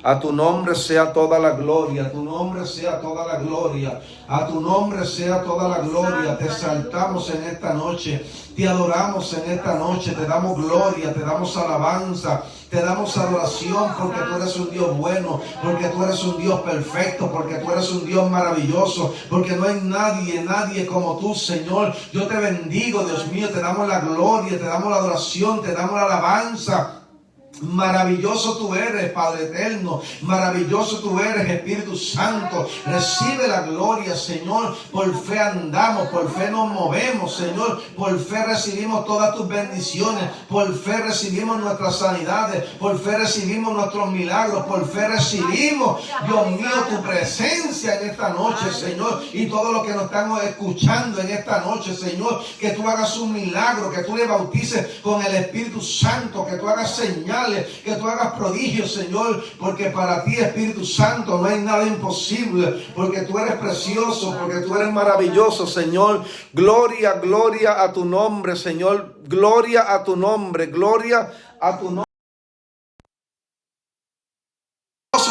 A tu nombre sea toda la gloria, a tu nombre sea toda la gloria, a tu nombre sea toda la gloria. Te exaltamos en esta noche, te adoramos en esta noche, te damos gloria, te damos alabanza, te damos adoración, porque tú eres un Dios bueno, porque tú eres un Dios perfecto, porque tú eres un Dios maravilloso, porque no hay nadie como tú, Señor. Yo te bendigo, Dios mío, te damos la gloria, te damos la adoración, te damos la alabanza. Maravilloso tú eres, Padre eterno. Maravilloso tú eres, Espíritu Santo. Recibe la gloria, Señor. Por fe andamos, por fe nos movemos, Señor. Por fe recibimos todas tus bendiciones. Por fe recibimos nuestras sanidades. Por fe recibimos nuestros milagros. Por fe recibimos, Dios mío, tu presencia en esta noche, Señor. Y todo lo que nos estamos escuchando en esta noche, Señor. Que tú hagas un milagro, que tú le bautices con el Espíritu Santo, que tú hagas señales, que tú hagas prodigios, Señor, porque para ti, Espíritu Santo, no hay nada imposible, porque tú eres precioso, porque tú eres maravilloso, Señor. Gloria, gloria a tu nombre, Señor. Gloria a tu nombre, gloria a tu nombre.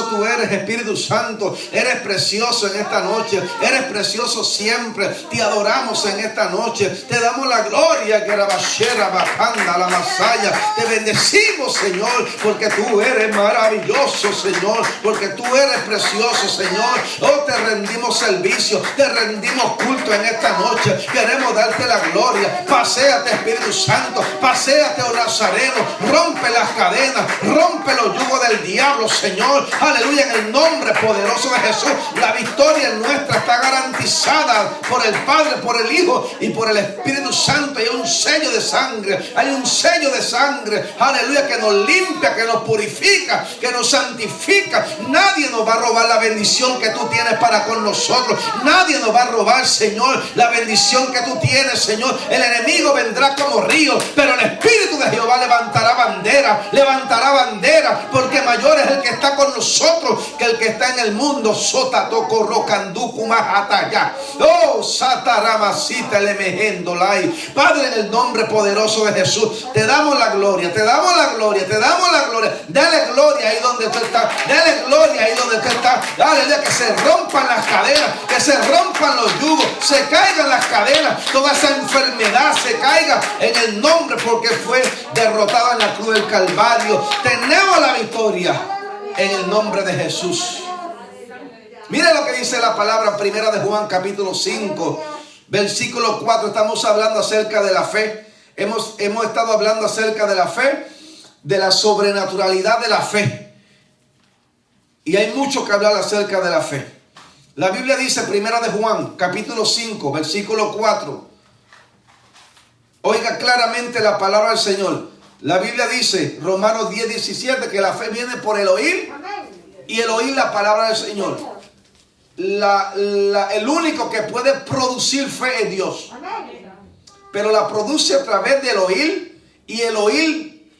Tú eres, Espíritu Santo, eres precioso en esta noche, eres precioso siempre. Te adoramos en esta noche, te damos la gloria, que la bachera, bajanda, la masaya. Te bendecimos, Señor, porque tú eres maravilloso, Señor, porque tú eres precioso, Señor. Oh, te rendimos servicio, te rendimos culto en esta noche. Queremos darte la gloria. Paséate, Espíritu Santo, paséate, oh Nazareno, rompe las cadenas, rompe los yugos del diablo, Señor. Aleluya, en el nombre poderoso de Jesús. La victoria nuestra está garantizada por el Padre, por el Hijo y por el Espíritu Santo. Hay un sello de sangre, hay un sello de sangre, aleluya, que nos limpia, que nos purifica, que nos santifica. Nadie nos va a robar la bendición que tú tienes para con nosotros. Nadie nos va a robar, Señor, la bendición que tú tienes, Señor. El enemigo vendrá como río, pero el Espíritu de Jehová levantará bandera, porque mayor es el que está con nosotros que el que está en el mundo. Sota toco rocanduku majataya. Oh, sataramasita lemehendolai. Padre, en el nombre poderoso de Jesús, te damos la gloria, te damos la gloria, te damos la gloria. Dale gloria ahí donde tú estás, dale gloria ahí donde tú estás. Dale, que se rompan las cadenas, que se rompan los yugos, se caigan las cadenas, toda esa enfermedad se caiga en el nombre, porque fue derrotada en la cruz del Calvario. Tenemos la victoria en el nombre de Jesús. Mira lo que dice la palabra primera de Juan, capítulo 5, versículo 4. Estamos hablando acerca de la fe. Hemos estado hablando acerca de la fe, de la sobrenaturalidad de la fe. Y hay mucho que hablar acerca de la fe. La Biblia dice, primera de Juan, capítulo 5, versículo 4. Oiga claramente la palabra del Señor. La Biblia dice, Romanos 10, 17, que la fe viene por el oír y el oír la palabra del Señor. El único que puede producir fe es Dios. Pero la produce a través del oír, y el oír,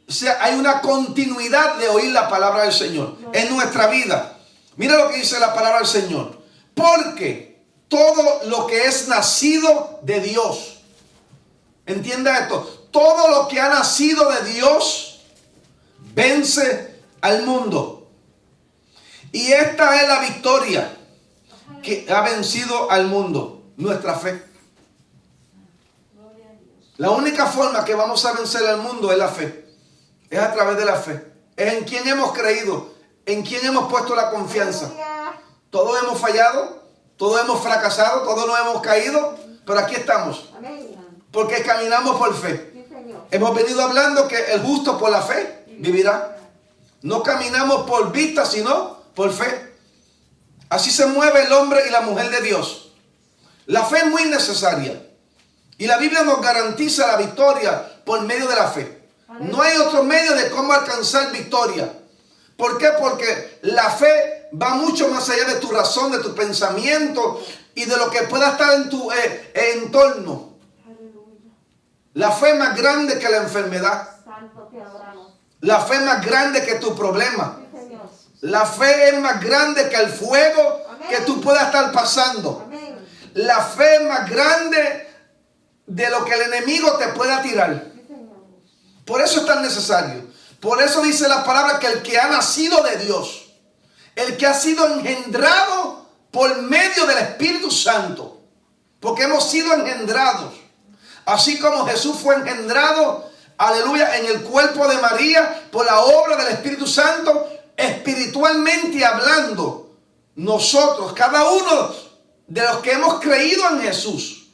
o sea, hay una continuidad de oír la palabra del Señor en nuestra vida. Mira lo que dice la palabra del Señor. Porque todo lo que es nacido de Dios, entienda esto, todo lo que ha nacido de Dios vence al mundo. Y esta es la victoria que ha vencido al mundo, nuestra fe. La única forma que vamos a vencer al mundo es la fe. Es a través de la fe. Es en quien hemos creído, en quien hemos puesto la confianza. Todos hemos fallado, todos hemos fracasado, todos nos hemos caído, pero aquí estamos. Porque caminamos por fe. Hemos venido hablando que el justo por la fe vivirá. No caminamos por vista, sino por fe. Así se mueve el hombre y la mujer de Dios. La fe es muy necesaria. Y la Biblia nos garantiza la victoria por medio de la fe. No hay otro medio de cómo alcanzar victoria. ¿Por qué? Porque la fe va mucho más allá de tu razón, de tu pensamiento y de lo que pueda estar en tu entorno. La fe es más grande que la enfermedad. La fe es más grande que tu problema. La fe es más grande que el fuego que tú puedas estar pasando. La fe es más grande de lo que el enemigo te pueda tirar. Por eso es tan necesario. Por eso dice la palabra que el que ha nacido de Dios, el que ha sido engendrado por medio del Espíritu Santo, porque hemos sido engendrados, así como Jesús fue engendrado, aleluya, en el cuerpo de María por la obra del Espíritu Santo, espiritualmente hablando, nosotros, cada uno de los que hemos creído en Jesús,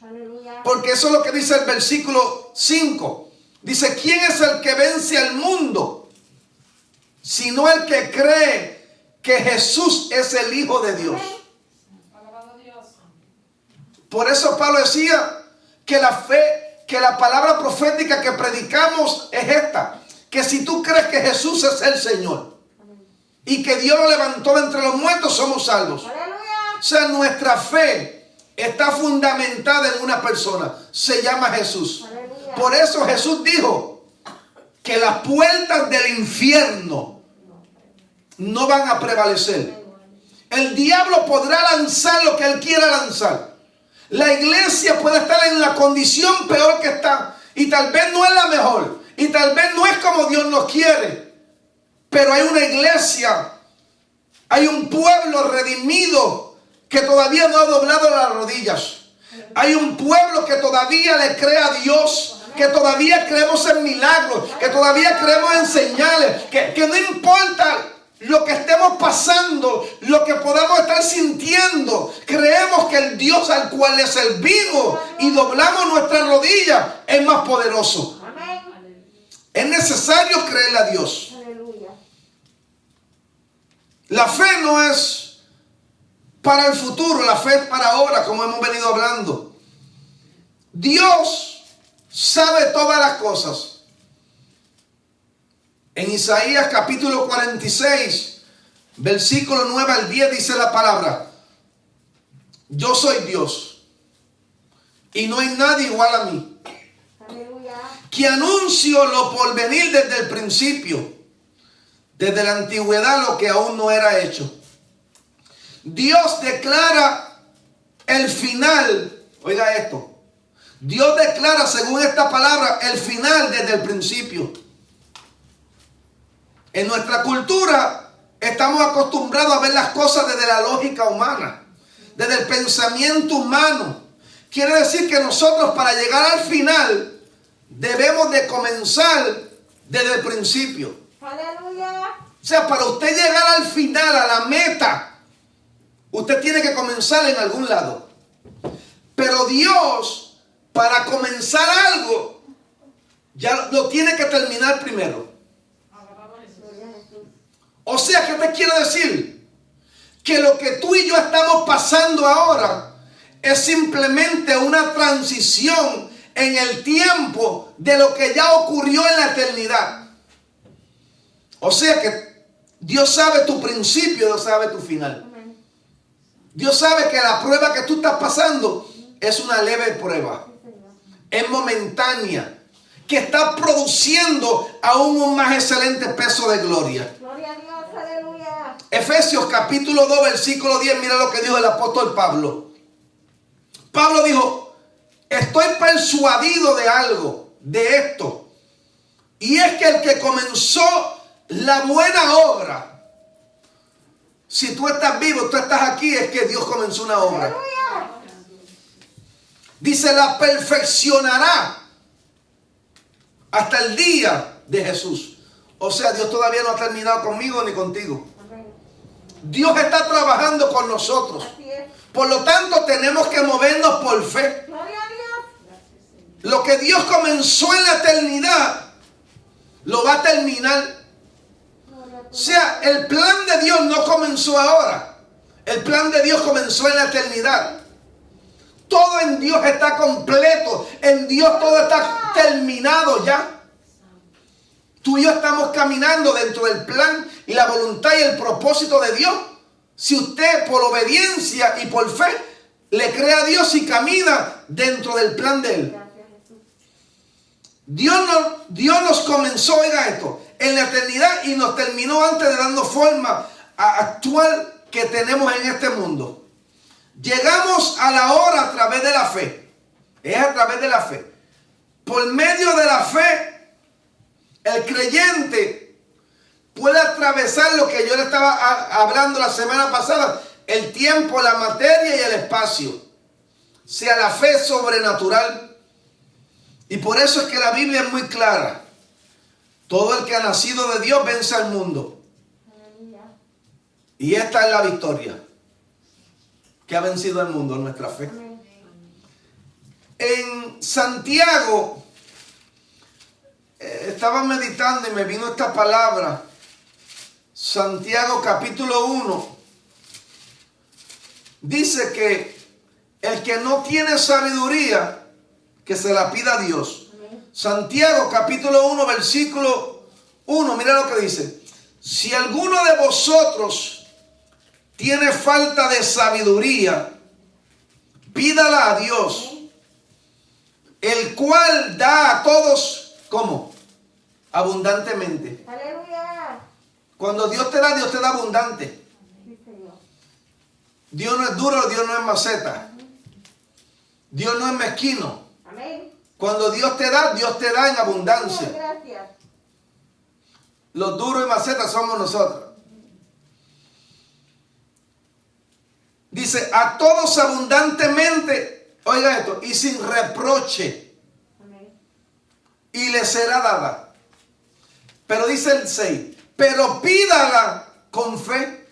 porque eso es lo que dice el versículo 5, dice, ¿quién es el que vence al mundo? Sino el que cree que Jesús es el Hijo de Dios. Por eso Pablo decía que la fe, que la palabra profética que predicamos es esta, que si tú crees que Jesús es el Señor y que Dios lo levantó de entre los muertos, somos salvos. O sea, nuestra fe está fundamentada en una persona, se llama Jesús. Por eso Jesús dijo que las puertas del infierno no van a prevalecer. El diablo podrá lanzar lo que él quiera lanzar. La iglesia puede estar en la condición peor que está, y tal vez no es la mejor, y tal vez no es como Dios nos quiere, pero hay una iglesia, hay un pueblo redimido que todavía no ha doblado las rodillas. Hay un pueblo que todavía le cree a Dios, que todavía creemos en milagros, que todavía creemos en señales, que no importa lo que estemos pasando, lo que podamos estar sintiendo, creemos que el Dios al cual le servimos y doblamos nuestras rodillas es más poderoso. Es necesario creerle a Dios. La fe no es para el futuro, la fe es para ahora, como hemos venido hablando. Dios sabe todas las cosas. En Isaías capítulo 46, versículo 9 al 10 dice la palabra: yo soy Dios y no hay nadie igual a mí, que anuncio lo por venir desde el principio, desde la antigüedad lo que aún no era hecho. Dios declara el final, oiga esto, Dios declara según esta palabra el final desde el principio. En nuestra cultura estamos acostumbrados a ver las cosas desde la lógica humana, desde el pensamiento humano. Quiere decir que nosotros para llegar al final debemos de comenzar desde el principio. ¡Aleluya! O sea, para usted llegar al final, a la meta, usted tiene que comenzar en algún lado. Pero Dios, para comenzar algo, ya lo tiene que terminar primero. O sea, ¿qué te quiero decir? Que lo que tú y yo estamos pasando ahora es simplemente una transición en el tiempo de lo que ya ocurrió en la eternidad. O sea que Dios sabe tu principio, Dios sabe tu final. Dios sabe que la prueba que tú estás pasando es una leve prueba. Es momentánea, que está produciendo aún un más excelente peso de gloria. Gloria a Dios, aleluya. Efesios capítulo 2, versículo 10, mira lo que dijo el apóstol Pablo. Pablo dijo: estoy persuadido de algo, de esto, y es que el que comenzó la buena obra, si tú estás vivo, tú estás aquí, es que Dios comenzó una obra. ¡Aleluya! Dice, la perfeccionará hasta el día de Jesús. O sea, Dios todavía no ha terminado conmigo ni contigo. Dios está trabajando con nosotros. Por lo tanto, tenemos que movernos por fe. Lo que Dios comenzó en la eternidad, lo va a terminar. O sea, el plan de Dios no comenzó ahora. El plan de Dios comenzó en la eternidad. Todo en Dios está completo. En Dios todo está terminado ya. Tú y yo estamos caminando dentro del plan y la voluntad y el propósito de Dios. Si usted por obediencia y por fe le cree a Dios y camina dentro del plan de Él. Dios nos comenzó, oiga esto, en la eternidad y nos terminó antes de darnos forma actual que tenemos en este mundo. Llegamos a la hora a través de la fe. Es a través de la fe. Por medio de la fe, el creyente puede atravesar lo que yo le estaba hablando la semana pasada, el tiempo, la materia y el espacio. O sea, la fe es sobrenatural. Y por eso es que la Biblia es muy clara. Todo el que ha nacido de Dios vence al mundo. Y esta es la victoria que ha vencido al mundo, nuestra fe. En Santiago, estaba meditando y me vino esta palabra. Santiago capítulo 1. Dice que el que no tiene sabiduría, que se la pida a Dios. Santiago capítulo 1, versículo 1. Mira lo que dice. Si alguno de vosotros tiene falta de sabiduría, pídala a Dios, el cual da a todos, ¿cómo? Abundantemente. Aleluya. Cuando Dios te da abundante. Dios no es duro, Dios no es maceta. Dios no es mezquino. Amén. Cuando Dios te da en abundancia. Gracias. Los duros y macetas somos nosotros. Dice, a todos abundantemente, oiga esto, y sin reproche. Amén. Y le será dada. Pero dice el 6, pero pídala con fe,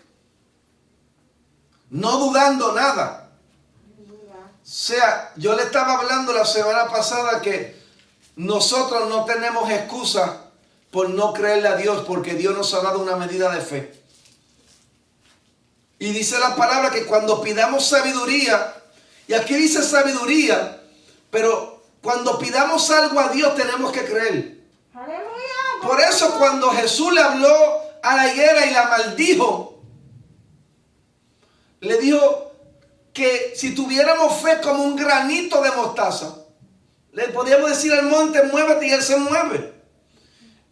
no dudando nada. O sea, yo le estaba hablando la semana pasada que nosotros no tenemos excusa por no creerle a Dios, porque Dios nos ha dado una medida de fe. Y dice la palabra que cuando pidamos sabiduría, y aquí dice sabiduría, pero cuando pidamos algo a Dios tenemos que creer. Aleluya. Por eso cuando Jesús le habló a la higuera y la maldijo, le dijo que si tuviéramos fe como un granito de mostaza, le podíamos decir al monte, muévete, y él se mueve.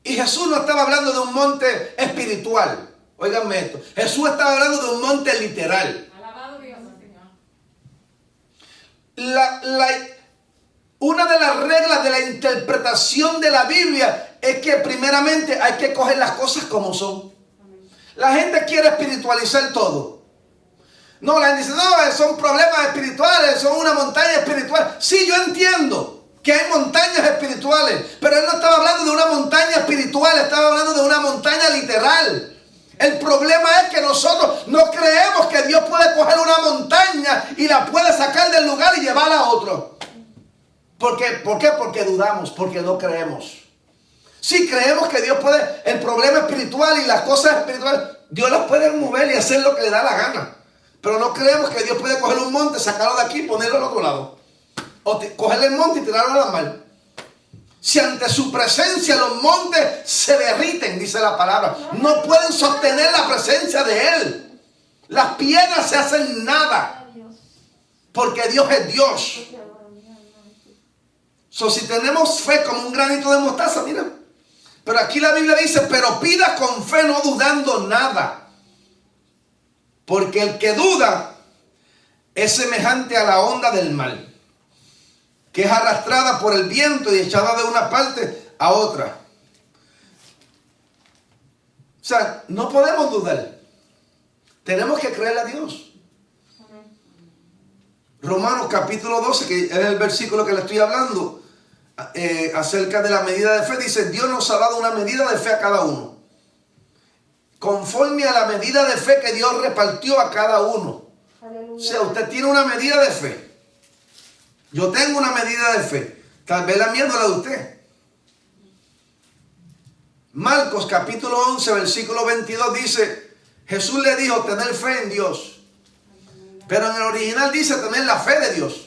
Y Jesús no estaba hablando de un monte espiritual. Óiganme esto. Jesús estaba hablando de un monte literal. Alabado Dios, Señor. Una de las reglas de la interpretación de la Biblia es que primeramente hay que coger las cosas como son. La gente quiere espiritualizar todo. No, la gente dice, no, son problemas espirituales, son una montaña espiritual. Sí, yo entiendo que hay montañas espirituales, pero él no estaba hablando de una montaña espiritual, estaba hablando de una montaña literal. El problema es que nosotros no creemos que Dios puede coger una montaña y la puede sacar del lugar y llevarla a otro. ¿Por qué? Porque dudamos, porque no creemos. Si creemos que Dios puede, el problema espiritual y las cosas espirituales, Dios las puede mover y hacer lo que le da la gana. Pero no creemos que Dios puede coger un monte, sacarlo de aquí y ponerlo al otro lado. O cogerle el monte y tirarlo a la mar. Si ante su presencia los montes se derriten, dice la palabra, no pueden sostener la presencia de Él. Las piedras se hacen nada, porque Dios es Dios. Si tenemos fe como un granito de mostaza, mira. Pero aquí la Biblia dice, pero pida con fe, no dudando nada. Porque el que duda es semejante a la onda del mar, que es arrastrada por el viento y echada de una parte a otra. O sea, no podemos dudar. Tenemos que creerle a Dios. Romanos capítulo 12, que es el versículo que le estoy hablando, acerca de la medida de fe, dice, Dios nos ha dado una medida de fe a cada uno, conforme a la medida de fe que Dios repartió a cada uno. Aleluya. O sea, usted tiene una medida de fe. Yo tengo una medida de fe. Tal vez la mía no la de usted. Marcos capítulo 11, versículo 22 dice, Jesús le dijo, tener fe en Dios. Pero en el original dice tener la fe de Dios.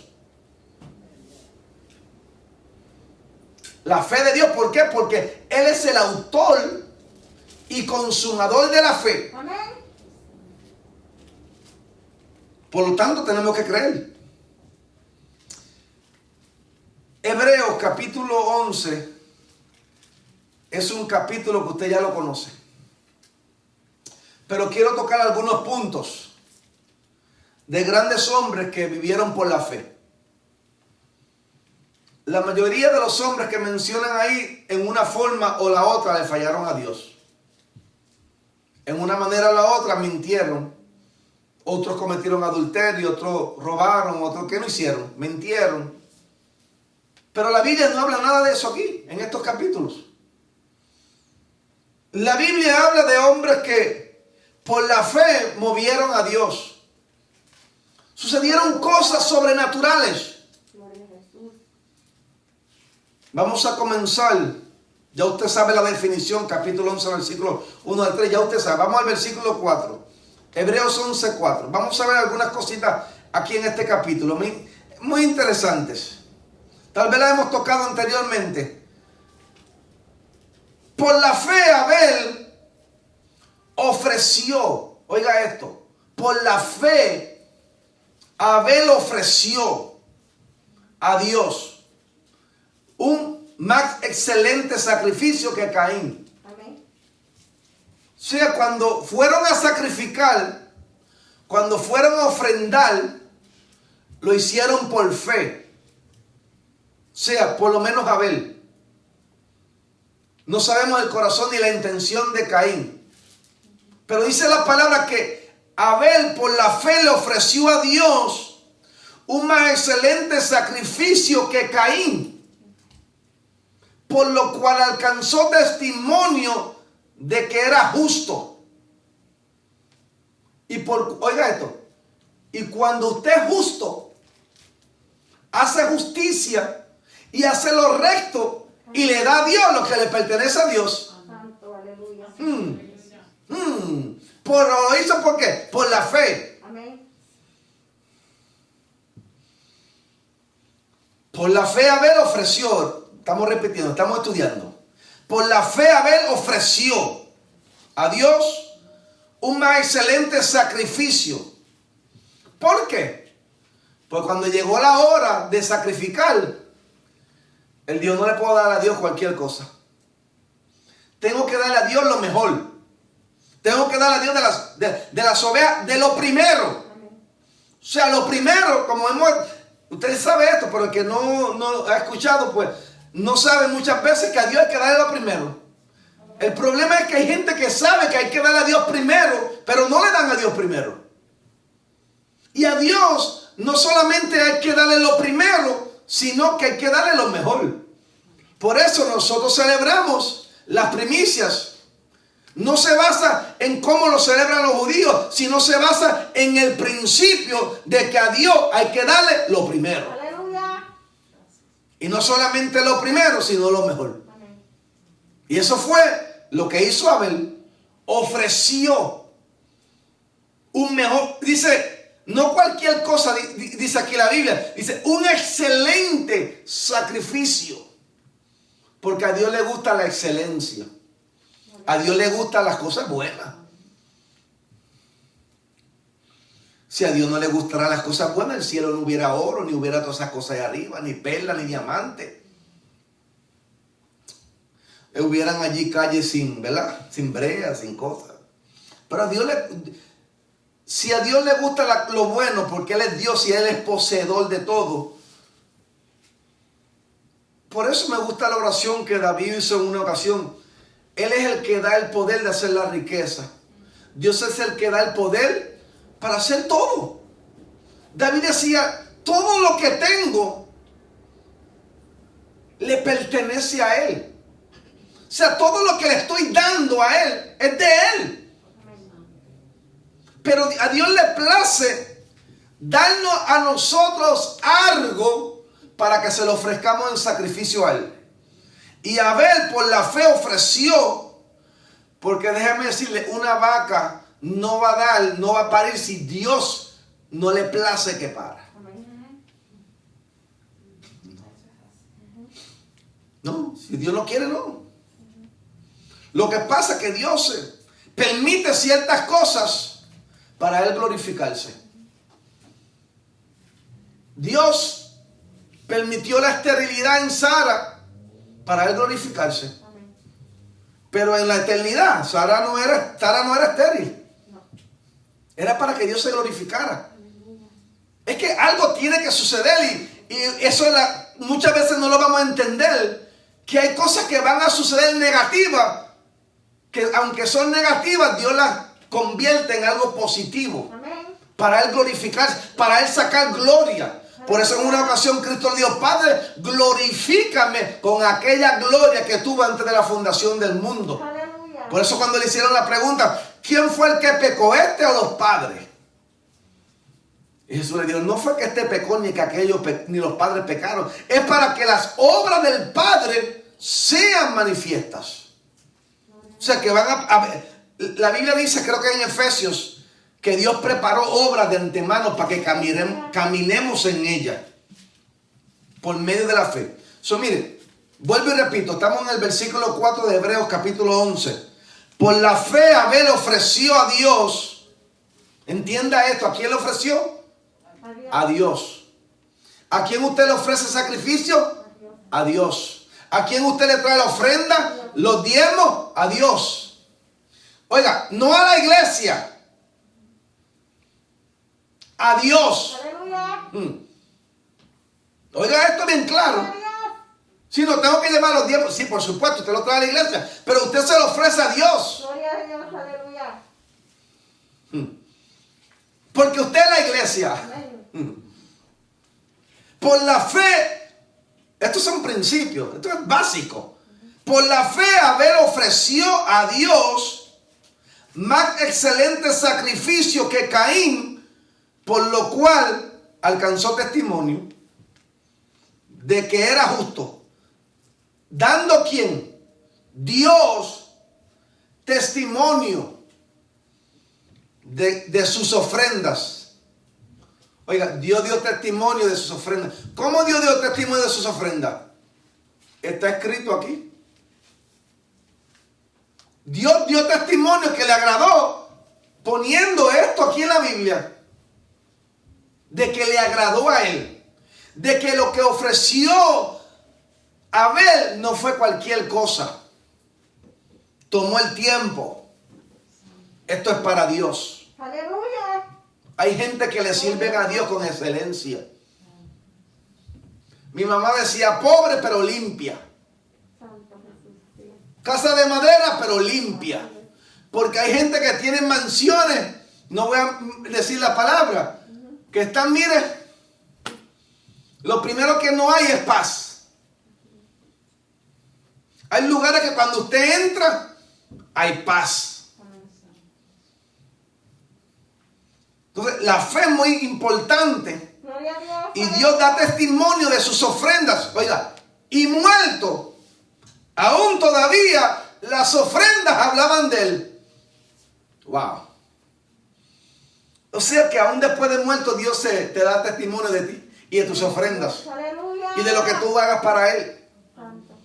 La fe de Dios, ¿por qué? Porque Él es el autor y consumador de la fe. Amén. Por lo tanto, tenemos que creer. Hebreos capítulo 11 es un capítulo que usted ya lo conoce. Pero quiero tocar algunos puntos de grandes hombres que vivieron por la fe. La mayoría de los hombres que mencionan ahí, en una forma o la otra, le fallaron a Dios. En una manera o la otra mintieron. Otros cometieron adulterio, otros robaron, otros ¿qué no hicieron? Mintieron. Pero la Biblia no habla nada de eso aquí, en estos capítulos. La Biblia habla de hombres que por la fe movieron a Dios. Sucedieron cosas sobrenaturales. Vamos a comenzar. Ya usted sabe la definición, capítulo 11, versículo 1 al 3. Ya usted sabe. Vamos al versículo 4. Hebreos 11, 4. Vamos a ver algunas cositas aquí en este capítulo. Muy interesantes. Tal vez las hemos tocado anteriormente. Por la fe Abel ofreció. Oiga esto. Por la fe Abel ofreció a Dios un más excelente sacrificio que Caín. Amén. O sea, cuando fueron a sacrificar, cuando fueron a ofrendar, lo hicieron por fe. O sea, por lo menos Abel. No sabemos el corazón ni la intención de Caín. Pero dice la palabra que Abel por la fe le ofreció a Dios un más excelente sacrificio que Caín. Por lo cual alcanzó testimonio de que era justo. Oiga esto. Y cuando usted es justo, hace justicia y hace lo recto y le da a Dios lo que le pertenece a Dios. Santo, aleluya. ¿Lo hizo por qué? Por la fe. Amén. Por la fe Abel ofreció, estamos repitiendo, estamos estudiando. Por la fe Abel ofreció a Dios un más excelente sacrificio. ¿Por qué? Pues cuando llegó la hora de sacrificar, el Dios no le puedo dar a Dios cualquier cosa. Tengo que darle a Dios lo mejor. Tengo que darle a Dios de las ovejas, de lo primero. O sea, lo primero, como usted sabe esto, pero el que no ha escuchado, pues no sabe muchas veces que a Dios hay que darle lo primero. El problema es que hay gente que sabe que hay que darle a Dios primero, pero no le dan a Dios primero. Y a Dios no solamente hay que darle lo primero, sino que hay que darle lo mejor. Por eso nosotros celebramos las primicias. No se basa en cómo lo celebran los judíos, sino se basa en el principio de que a Dios hay que darle lo primero. Aleluya. Y no solamente lo primero, sino lo mejor. Amén. Y eso fue lo que hizo Abel. Ofreció un mejor, dice, no cualquier cosa, dice aquí la Biblia, dice un excelente sacrificio. Porque a Dios le gusta la excelencia. A Dios le gustan las cosas buenas. Si a Dios no le gustaran las cosas buenas, el cielo no hubiera oro, ni hubiera todas esas cosas ahí arriba, ni perlas, ni diamantes. Hubieran allí calles sin, ¿verdad? Sin brea, sin cosas. Pero a Dios si a Dios le gusta lo bueno, porque Él es Dios y Él es poseedor de todo. Por eso me gusta la oración que David hizo en una ocasión. Él es el que da el poder de hacer la riqueza. Dios es el que da el poder para hacer todo. David decía, todo lo que tengo le pertenece a Él. O sea, todo lo que le estoy dando a Él es de Él. Pero a Dios le place darnos a nosotros algo para que se lo ofrezcamos en sacrificio a Él. Y Abel por la fe ofreció, porque déjame decirle, una vaca no va a parir si Dios no le place que para. No, si Dios no quiere, no. Lo que pasa es que Dios permite ciertas cosas para Él glorificarse. Dios permitió la esterilidad en Sara para Él glorificarse. Amén. Pero en la eternidad, Sara no era estéril. No. Era para que Dios se glorificara. Es que algo tiene que suceder y eso muchas veces no lo vamos a entender. Que hay cosas que van a suceder negativas que aunque son negativas, Dios las convierte en algo positivo. Amén. Para Él glorificarse, para Él sacar gloria. Por eso en una ocasión Cristo le dijo: Padre, glorifícame con aquella gloria que tuvo antes de la fundación del mundo. Aleluya. Por eso cuando le hicieron la pregunta, ¿quién fue el que pecó, este o los padres? Y Jesús le dijo: no fue que este pecó ni que aquellos ni los padres pecaron. Es para que las obras del Padre sean manifiestas. O sea que van a la Biblia dice, creo que en Efesios, que Dios preparó obras de antemano para que caminemos en ellas por medio de la fe. Mire, vuelvo y repito, estamos en el versículo 4 de Hebreos capítulo 11. Por la fe Abel ofreció a Dios. Entienda esto, ¿a quién le ofreció? A Dios. ¿A quién usted le ofrece sacrificio? A Dios. ¿A quién usted le trae la ofrenda? Los diezmos. A Dios. Oiga, no a la iglesia. A Dios. Aleluya. Oiga esto bien claro. Si no tengo que llevar los diezmos, sí, por supuesto, usted lo trae a la iglesia, pero usted se lo ofrece a Dios. Gloria a Dios. Aleluya. Porque usted es la iglesia. Amén. Por la fe, estos son principios, esto es básico. Por la fe Abel ofreció a Dios más excelente sacrificio que Caín, por lo cual alcanzó testimonio de que era justo. Dando ¿quién? Dios testimonio de sus ofrendas. Oiga, Dios dio testimonio de sus ofrendas. ¿Cómo Dios dio testimonio de sus ofrendas? Está escrito aquí. Dios dio testimonio que le agradó poniendo esto aquí en la Biblia. De que le agradó a él. De que lo que ofreció Abel no fue cualquier cosa. Tomó el tiempo. Esto es para Dios. Aleluya. Hay gente que le sirven a Dios con excelencia. Mi mamá decía, pobre pero limpia. Santo Jesús. Sí. Casa de madera pero limpia. Porque hay gente que tiene mansiones, no voy a decir la palabra, que están, mire, lo primero que no hay es paz. Hay lugares que cuando usted entra, hay paz. Entonces, la fe es muy importante. Gloria a Dios. Y Dios da testimonio de sus ofrendas. Oiga, y muerto, aún todavía las ofrendas hablaban de él. Wow. O sea que aún después de muerto, Dios te da testimonio de ti y de tus ofrendas. Aleluya. Y de lo que tú hagas para él. Santo. O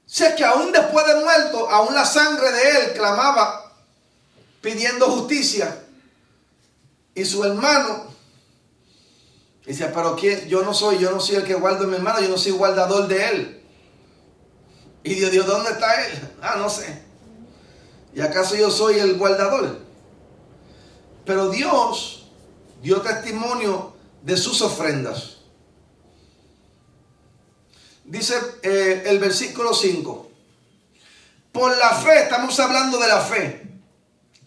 sea que aún después de muerto, aún la sangre de él clamaba pidiendo justicia. Y su hermano dice, pero ¿quién? Yo no soy el que guardo a mi hermano, yo no soy guardador de él. Y Dios dijo, ¿dónde está él? Ah, no sé. ¿Y acaso yo soy el guardador? Pero Dios dio testimonio de sus ofrendas. Dice el versículo 5. Por la fe, estamos hablando de la fe.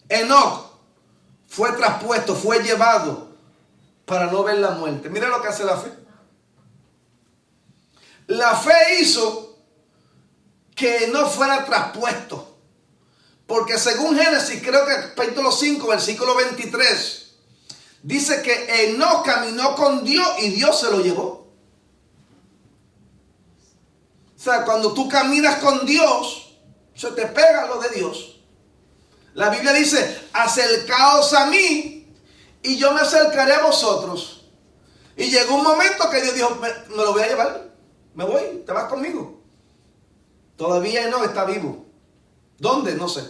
Enoc fue traspuesto, fue llevado para no ver la muerte. Mira lo que hace la fe. La fe hizo que no fuera traspuesto. Porque según Génesis, creo que capítulo 5, versículo 23, dice que Enoc caminó con Dios y Dios se lo llevó. O sea, cuando tú caminas con Dios, se te pega lo de Dios. La Biblia dice, acercaos a mí y yo me acercaré a vosotros. Y llegó un momento que Dios dijo, me lo voy a llevar, me voy, te vas conmigo. Todavía no está vivo. ¿Dónde? No sé,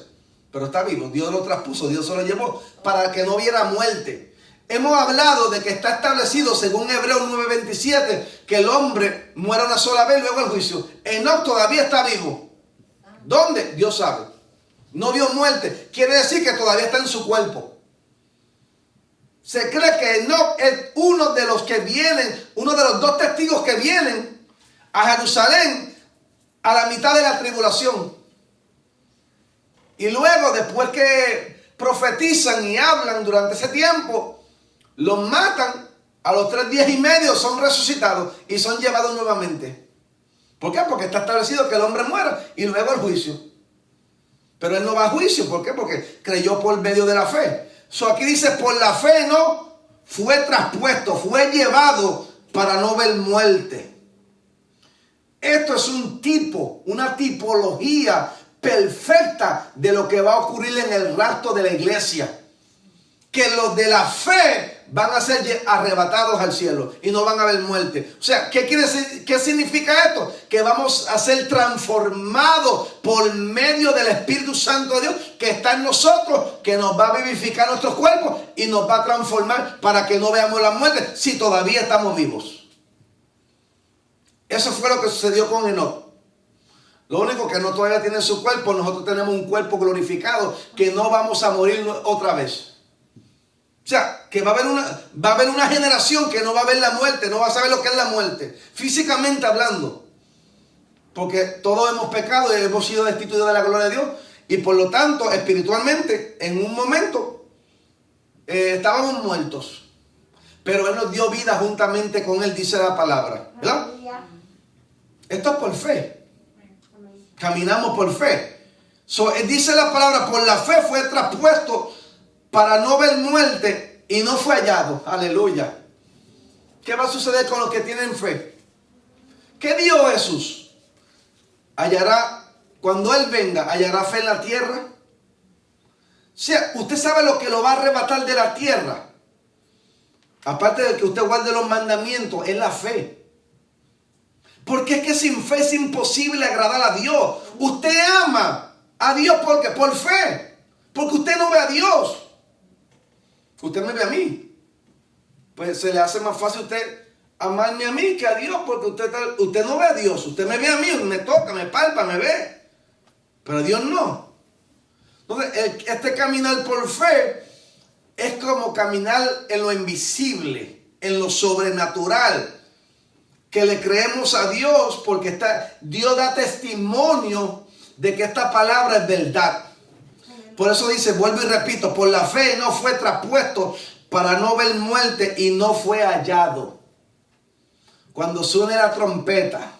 pero está vivo. Dios lo traspuso, Dios se lo llevó para que no hubiera muerte. Hemos hablado de que está establecido, según Hebreos 9:27, que el hombre muera una sola vez, luego el juicio. Enoc todavía está vivo. ¿Dónde? Dios sabe. No vio muerte. Quiere decir que todavía está en su cuerpo. Se cree que Enoc es uno de los que vienen, uno de los 2 testigos que vienen a Jerusalén a la mitad de la tribulación. Y luego, después que profetizan y hablan durante ese tiempo, los matan. A los 3 días y medio son resucitados y son llevados nuevamente. ¿Por qué? Porque está establecido que el hombre muera y luego el juicio. Pero él no va a juicio. ¿Por qué? Porque creyó por medio de la fe. Aquí dice, por la fe no fue traspuesto, fue llevado para no ver muerte. Esto es un tipo, una tipología perfecta de lo que va a ocurrir en el rapto de la iglesia. Que los de la fe van a ser arrebatados al cielo y no van a ver muerte. O sea, ¿qué quiere decir? ¿Qué significa esto? Que vamos a ser transformados por medio del Espíritu Santo de Dios que está en nosotros, que nos va a vivificar nuestros cuerpos y nos va a transformar para que no veamos la muerte si todavía estamos vivos. Eso fue lo que sucedió con Enoc. Lo único que no todavía tiene su cuerpo, nosotros tenemos un cuerpo glorificado que no vamos a morir otra vez. O sea, que va a haber una generación que no va a ver la muerte, no va a saber lo que es la muerte, físicamente hablando. Porque todos hemos pecado y hemos sido destituidos de la gloria de Dios. Y por lo tanto, espiritualmente, en un momento, estábamos muertos. Pero Él nos dio vida juntamente con Él, dice la palabra. ¿Verdad? Esto es por fe. Caminamos por fe. Dice la palabra, por la fe fue traspuesto para no ver muerte y no fue hallado. Aleluya. ¿Qué va a suceder con los que tienen fe? ¿Qué dijo Jesús? Cuando Él venga, hallará fe en la tierra. O sea, usted sabe lo que lo va a arrebatar de la tierra. Aparte de que usted guarde los mandamientos, es la fe. Porque es que sin fe es imposible agradar a Dios. Usted ama a Dios porque por fe. Porque usted no ve a Dios. Usted me ve a mí. Pues se le hace más fácil a usted amarme a mí que a Dios, porque usted no ve a Dios. Usted me ve a mí, me toca, me palpa, me ve. Pero Dios no. Entonces, este caminar por fe es como caminar en lo invisible, en lo sobrenatural. Que le creemos a Dios porque Dios da testimonio de que esta palabra es verdad. Por eso dice, vuelvo y repito, por la fe no fue traspuesto para no ver muerte y no fue hallado. Cuando suene la trompeta,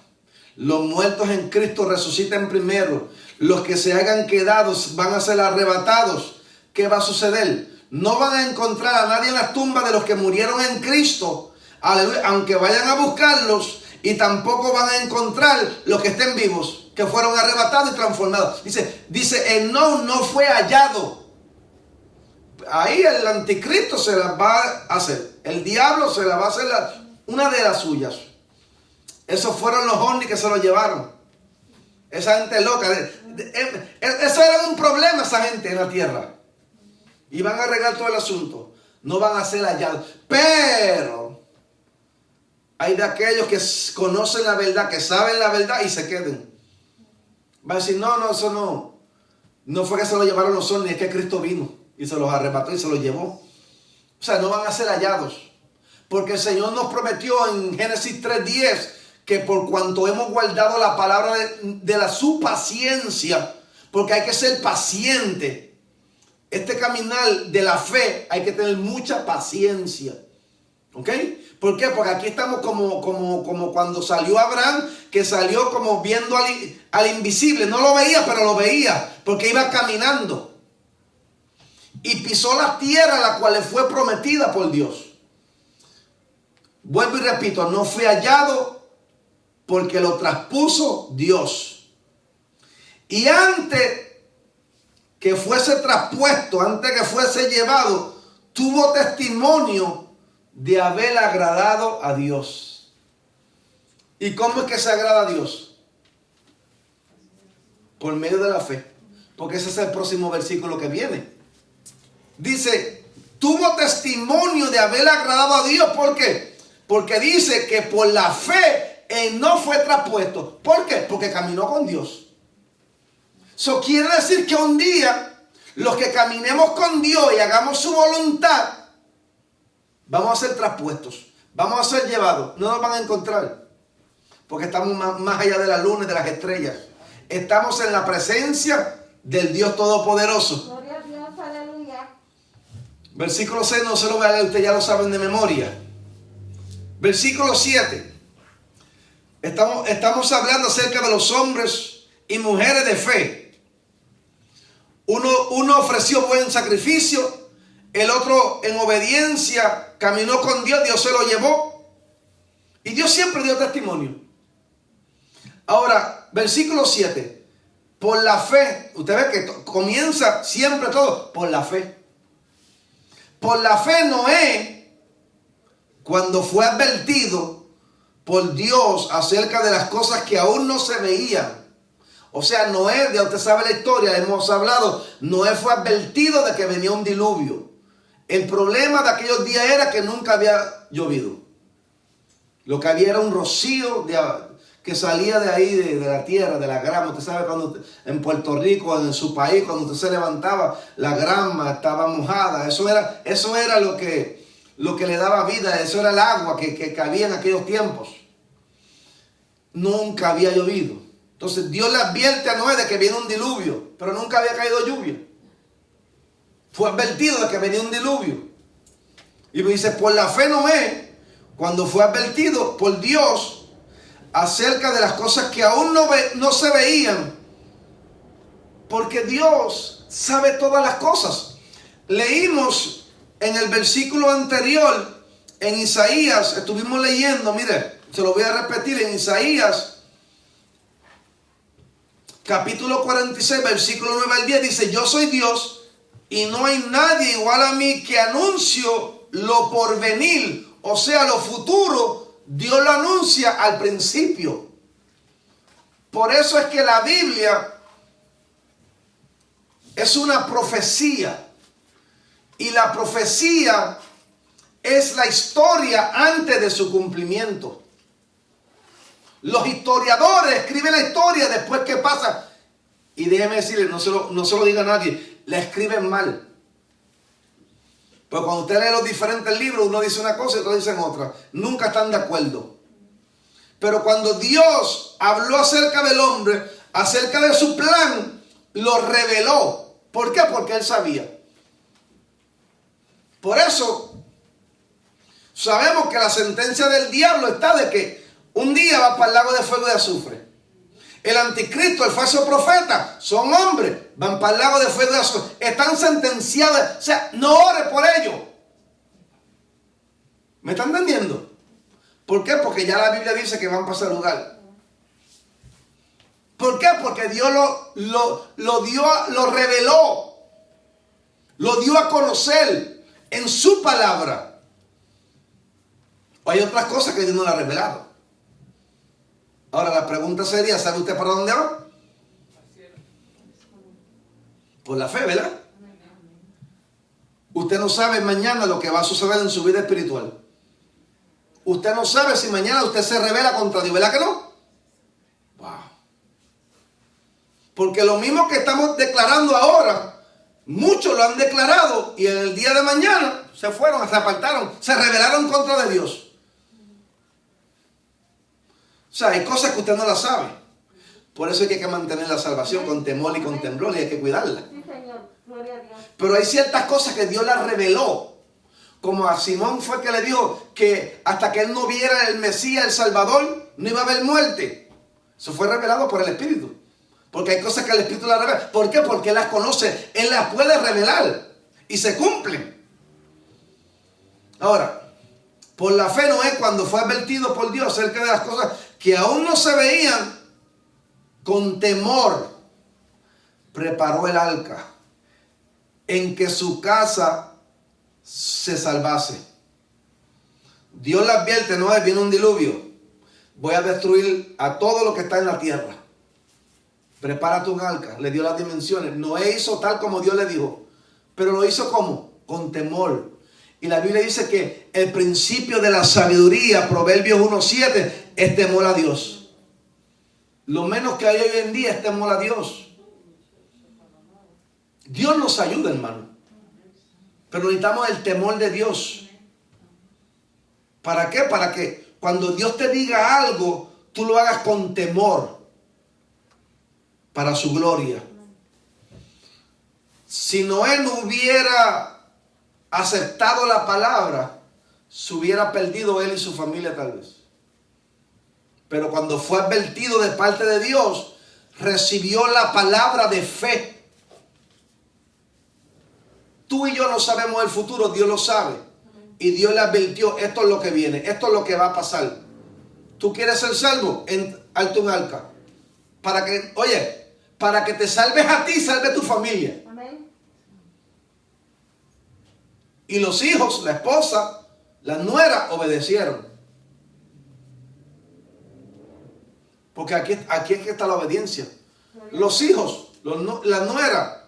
los muertos en Cristo resucitan primero. Los que se hayan quedado van a ser arrebatados. ¿Qué va a suceder? No van a encontrar a nadie en las tumbas de los que murieron en Cristo. Aleluya. Aunque vayan a buscarlos, y tampoco van a encontrar los que estén vivos, que fueron arrebatados y transformados. Dice, Enoc no fue hallado. Ahí el anticristo se las va a hacer. El diablo se las va a hacer una de las suyas. Esos fueron los ovnis que se lo llevaron. Esa gente loca. Eso era un problema, esa gente en la tierra. Y van a arreglar todo el asunto. No van a ser hallados. Pero hay de aquellos que conocen la verdad, que saben la verdad y se queden. Va a decir, no, eso no. No fue que se lo llevaron los ovnis, es que Cristo vino y se los arrebató y se los llevó. O sea, no van a ser hallados. Porque el Señor nos prometió en Génesis 3:10 que por cuanto hemos guardado la palabra de su paciencia, porque hay que ser paciente. Este caminar de la fe hay que tener mucha paciencia. ¿Ok? ¿Por qué? Porque aquí estamos como cuando salió Abraham, que salió como viendo al invisible. No lo veía, pero lo veía, porque iba caminando. Y pisó la tierra, la cual le fue prometida por Dios. Vuelvo y repito, no fue hallado porque lo traspuso Dios. Y antes que fuese traspuesto, antes que fuese llevado, tuvo testimonio de haber agradado a Dios. ¿Y cómo es que se agrada a Dios? Por medio de la fe. Porque ese es el próximo versículo que viene. Dice, tuvo testimonio de haber agradado a Dios. ¿Por qué? Porque dice que por la fe él no fue traspuesto. ¿Por qué? Porque caminó con Dios. Eso quiere decir que un día los que caminemos con Dios y hagamos su voluntad, vamos a ser traspuestos, vamos a ser llevados, no nos van a encontrar, porque estamos más allá de la luna y de las estrellas. Estamos en la presencia del Dios Todopoderoso. Gloria a Dios, aleluya. Versículo 6 no se lo voy a leer, ustedes ya lo saben de memoria. Versículo 7. Estamos hablando acerca de los hombres y mujeres de fe. Uno ofreció buen sacrificio, el otro en obediencia caminó con Dios, Dios se lo llevó. Y Dios siempre dio testimonio. Ahora, versículo 7. Por la fe, usted ve que comienza siempre todo por la fe. Por la fe Noé, cuando fue advertido por Dios acerca de las cosas que aún no se veían. O sea, Noé, ya usted sabe la historia, hemos hablado, Noé fue advertido de que venía un diluvio. El problema de aquellos días era que nunca había llovido. Lo que había era un rocío que salía de ahí, de la tierra, de la grama. Usted sabe cuando en Puerto Rico, en su país, cuando usted se levantaba, la grama estaba mojada. Eso era lo que le daba vida, eso era el agua que había en aquellos tiempos. Nunca había llovido. Entonces Dios le advierte a Noé de que viene un diluvio, pero nunca había caído lluvia. Fue advertido de que venía un diluvio. Y me dice, por la fe Noé, cuando fue advertido por Dios acerca de las cosas que aún no se veían, porque Dios sabe todas las cosas. Leímos en el versículo anterior, en Isaías, estuvimos leyendo, mire, se lo voy a repetir, en Isaías capítulo 46, versículo 9 al 10, dice, yo soy Dios y no hay nadie igual a mí que anuncio lo porvenir, o sea, lo futuro. Dios lo anuncia al principio. Por eso es que la Biblia es una profecía. Y la profecía es la historia antes de su cumplimiento. Los historiadores escriben la historia después que pasa. Y déjeme decirle, no se lo diga a nadie, la escriben mal. Pero cuando usted lee los diferentes libros, uno dice una cosa y otro dicen otra. Nunca están de acuerdo. Pero cuando Dios habló acerca del hombre, acerca de su plan, lo reveló. ¿Por qué? Porque Él sabía. Por eso, sabemos que la sentencia del diablo está de que un día va para el lago de fuego y de azufre. El anticristo, el falso profeta, son hombres, van para el lago de fuego y de azufre. Están sentenciados. O sea, no ore por ellos. ¿Me están entendiendo? ¿Por qué? Porque ya la Biblia dice que van para ese lugar. ¿Por qué? Porque Dios lo reveló. Lo dio a conocer en su palabra. O hay otras cosas que Dios no le ha revelado. Ahora la pregunta sería, ¿sabe usted para dónde va? Por la fe, ¿verdad? Usted no sabe mañana lo que va a suceder en su vida espiritual. Usted no sabe si mañana usted se revela contra Dios, ¿verdad que no? Wow. Porque lo mismo que estamos declarando ahora, muchos lo han declarado y en el día de mañana se fueron, se apartaron, se rebelaron contra de Dios. O sea, hay cosas que usted no las sabe. Por eso hay que mantener la salvación con temor y con temblor y hay que cuidarla. Sí, Señor. Gloria a Dios. Pero hay ciertas cosas que Dios las reveló. Como a Simón fue que le dijo que hasta que él no viera el Mesías, el Salvador, no iba a haber muerte. Eso fue revelado por el Espíritu. Porque hay cosas que el Espíritu las revela. ¿Por qué? Porque Él las conoce. Él las puede revelar. Y se cumplen. Ahora, por la fe Noé, cuando fue advertido por Dios acerca de las cosas que aún no se veían, con temor preparó el arca en que su casa se salvase. Dios le advierte, Noé, viene un diluvio. Voy a destruir a todo lo que está en la tierra. Prepárate un arca. Le dio las dimensiones. Noé hizo tal como Dios le dijo. Pero lo hizo ¿cómo? Con temor. Y la Biblia dice que el principio de la sabiduría, Proverbios 1:7, es temor a Dios. Lo menos que hay hoy en día es temor a Dios. Dios nos ayuda, hermano. Pero necesitamos el temor de Dios. ¿Para qué? Para que cuando Dios te diga algo, tú lo hagas con temor. Para su gloria. si Noé no hubiera aceptado la palabra, se hubiera perdido él y su familia tal vez. Pero cuando fue advertido de parte de Dios, recibió la palabra de fe. Tú y yo no sabemos el futuro, Dios lo sabe. Y Dios le advirtió, esto es lo que viene, esto es lo que va a pasar. ¿Tú quieres ser salvo? Hazte un arca. Para que te salves a ti, salve a tu familia. Amén. Y los hijos, la esposa, la nuera obedecieron. Porque aquí es que está la obediencia. Los hijos, la nuera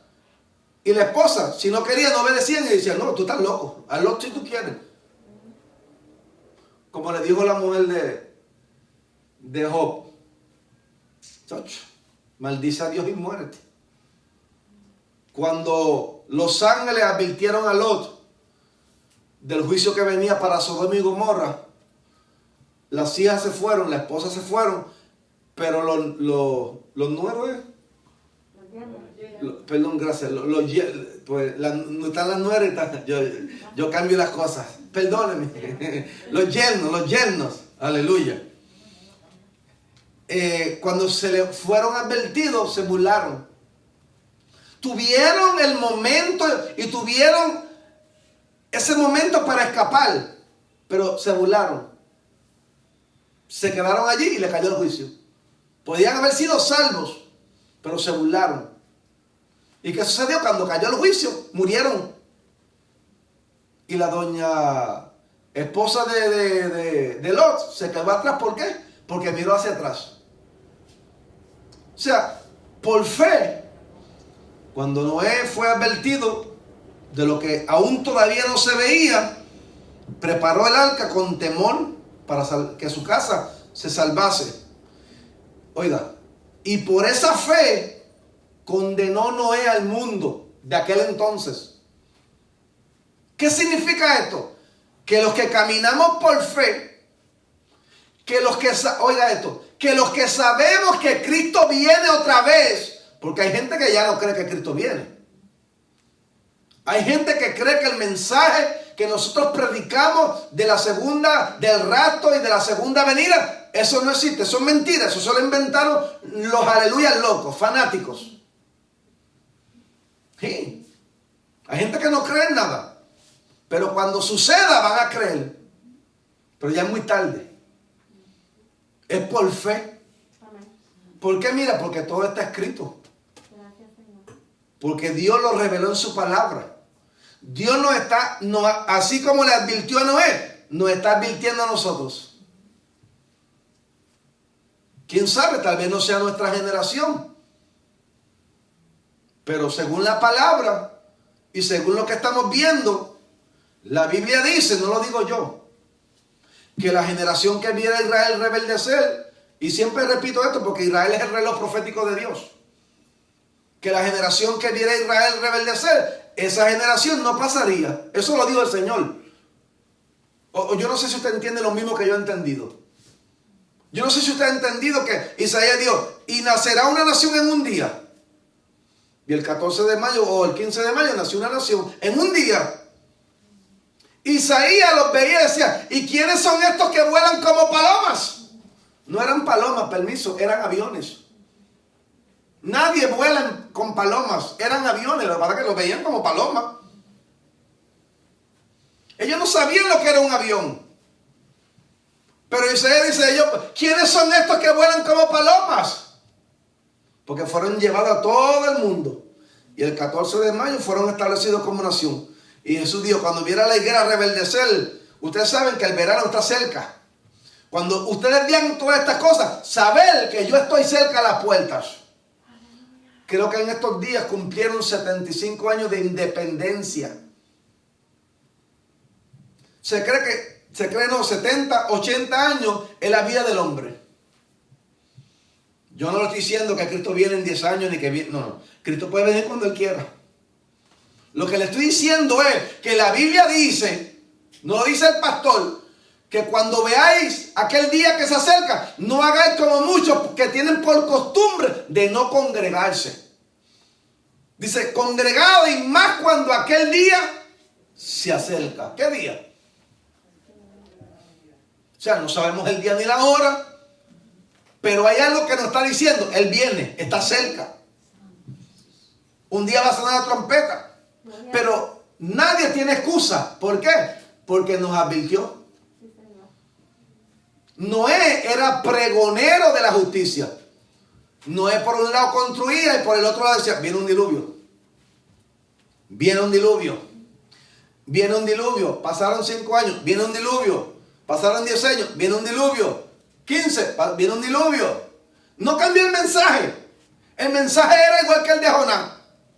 y la esposa, si no querían, no obedecían y decían, no, tú estás loco, hazlo si tú quieres. Como le dijo la mujer de Job, maldice a Dios y muérete. Cuando los ángeles advirtieron a Lot del juicio que venía para Sodoma y Gomorra, las hijas se fueron, la esposa se fueron, pero los nueros, perdón, gracias, pues no están las nueras, yo cambio las cosas, perdónenme, los yernos, aleluya. Cuando se le fueron advertidos, se burlaron. Tuvieron el momento y tuvieron ese momento para escapar, pero se burlaron. Se quedaron allí y le cayó el juicio. Podían haber sido salvos, pero se burlaron. ¿Y qué sucedió? Cuando cayó el juicio, murieron. Y la doña esposa de Lot se quedó atrás. ¿Por qué? Porque miró hacia atrás. O sea, por fe, cuando Noé fue advertido de lo que aún todavía no se veía, preparó el arca con temor para que su casa se salvase. Oiga, y por esa fe condenó Noé al mundo de aquel entonces. ¿Qué significa esto? Que los que caminamos por fe, que los que sabemos que Cristo viene otra vez, porque hay gente que ya no cree que Cristo viene. Hay gente que cree que el mensaje que nosotros predicamos del rapto y de la segunda venida, eso no existe, eso es mentira, eso se lo inventaron los aleluyas locos, fanáticos. Sí. Hay gente que no cree en nada, pero cuando suceda van a creer, pero ya es muy tarde. Es por fe. ¿Por qué? Mira, porque todo está escrito. Porque Dios lo reveló en su palabra. Dios así como le advirtió a Noé, nos está advirtiendo a nosotros. ¿Quién sabe? Tal vez no sea nuestra generación. Pero según la palabra y según lo que estamos viendo, la Biblia dice, no lo digo yo, que la generación que viera a Israel rebeldecer, y siempre repito esto porque Israel es el reloj profético de Dios, que la generación que viera a Israel rebeldecer, esa generación no pasaría. Eso lo dijo el Señor. O yo no sé si usted entiende lo mismo que yo he entendido. Yo no sé si usted ha entendido que Isaías dijo, y nacerá una nación en un día. Y el 14 de mayo o el 15 de mayo nació una nación en un día. Isaías los veía y decía, ¿y quiénes son estos que vuelan como palomas? No eran palomas, permiso, eran aviones. Nadie vuela con palomas, eran aviones, la verdad que los veían como palomas. Ellos no sabían lo que era un avión. Pero Isaías dice, ¿quiénes son estos que vuelan como palomas? Porque fueron llevados a todo el mundo. Y el 14 de mayo fueron establecidos como nación. Y Jesús dijo, cuando viera la higuera rebeldecer, ustedes saben que el verano está cerca. Cuando ustedes vean todas estas cosas, saber que yo estoy cerca a las puertas. Creo que en estos días cumplieron 75 años de independencia. Se cree 70, 80 años en la vida del hombre. Yo no le estoy diciendo que Cristo viene en 10 años ni que viene. No. Cristo puede venir cuando Él quiera. Lo que le estoy diciendo es que la Biblia dice, no lo dice el pastor, que cuando veáis aquel día que se acerca, no hagáis como muchos que tienen por costumbre de no congregarse. Dice, congregado y más cuando aquel día se acerca. ¿Qué día? O sea, no sabemos el día ni la hora, pero hay algo que nos está diciendo. Él viene, está cerca. Un día va a sonar la trompeta. Pero nadie tiene excusa. ¿Por qué? Porque nos advirtió. Noé era pregonero de la justicia. Noé por un lado construía y por el otro lado decía, viene un diluvio. Viene un diluvio. Viene un diluvio. Pasaron 5 años. Viene un diluvio. Pasaron 10 años. Viene un diluvio. 15. Viene un diluvio. No cambió el mensaje. El mensaje era igual que el de Jonás.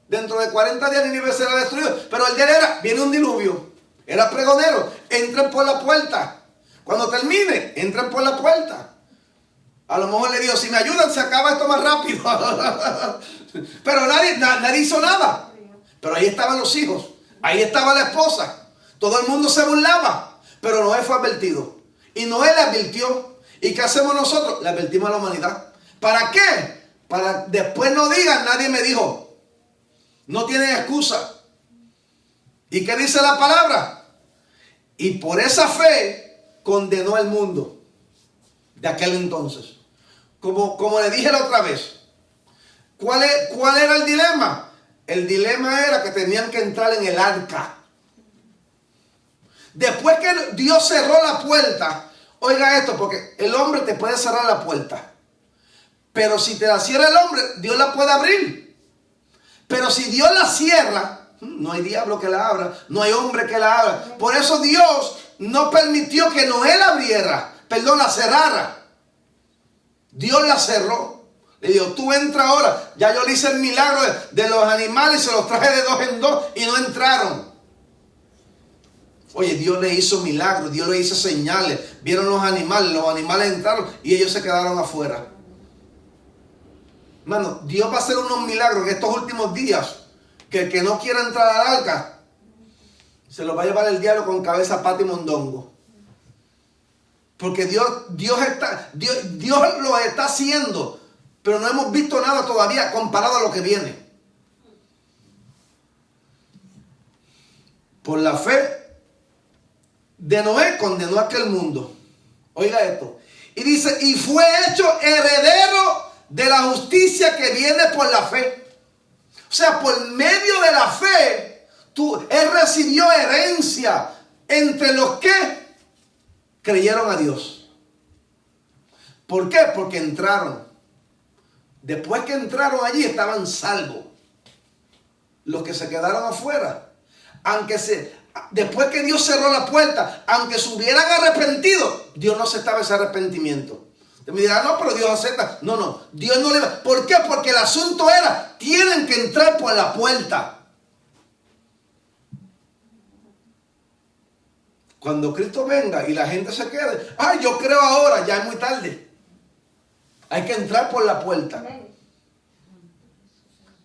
Dentro de 40 días Nínive será destruido. Pero el de él era, viene un diluvio. Era pregonero. Entren por la puerta. Cuando termine, entren por la puerta. A lo mejor le digo, si me ayudan se acaba esto más rápido. Pero nadie hizo nada. Pero ahí estaban los hijos. Ahí estaba la esposa. Todo el mundo se burlaba. Pero Noé fue advertido. Y Noé le advirtió. ¿Y qué hacemos nosotros? Le advertimos a la humanidad. ¿Para qué? Para después no digan, nadie me dijo. No tienen excusa. ¿Y qué dice la palabra? Y por esa fe condenó al mundo de aquel entonces. Como le dije la otra vez. ¿Cuál era el dilema? El dilema era que tenían que entrar en el arca. Después que Dios cerró la puerta, oiga esto, porque el hombre te puede cerrar la puerta. Pero si te la cierra el hombre, Dios la puede abrir. Pero si Dios la cierra, no hay diablo que la abra, no hay hombre que la abra. Por eso Dios no permitió que Noé la abriera, la cerrara. Dios la cerró. Le dijo, tú entra ahora. Ya yo le hice el milagro de los animales y se los traje de 2 en 2 y no entraron. Oye, Dios le hizo milagros, Dios le hizo señales. Vieron los animales entraron y ellos se quedaron afuera. Hermano, Dios va a hacer unos milagros en estos últimos días. Que el que no quiera entrar al arca, se lo va a llevar el diablo con cabeza, pata y mondongo. Porque Dios lo está haciendo, pero no hemos visto nada todavía comparado a lo que viene. Por la fe de Noé condenó a aquel mundo. Oiga esto. Y dice, y fue hecho heredero de la justicia que viene por la fe. O sea, por medio de la fe, él recibió herencia entre los que creyeron a Dios. ¿Por qué? Porque entraron. Después que entraron allí estaban salvos. Los que se quedaron afuera, después que Dios cerró la puerta, aunque se hubieran arrepentido, Dios no aceptaba ese arrepentimiento. Usted me dirá, no, pero Dios acepta. No, Dios no le va. ¿Por qué? Porque el asunto era, tienen que entrar por la puerta. Cuando Cristo venga y la gente se quede, ay, yo creo ahora, ya es muy tarde. Hay que entrar por la puerta.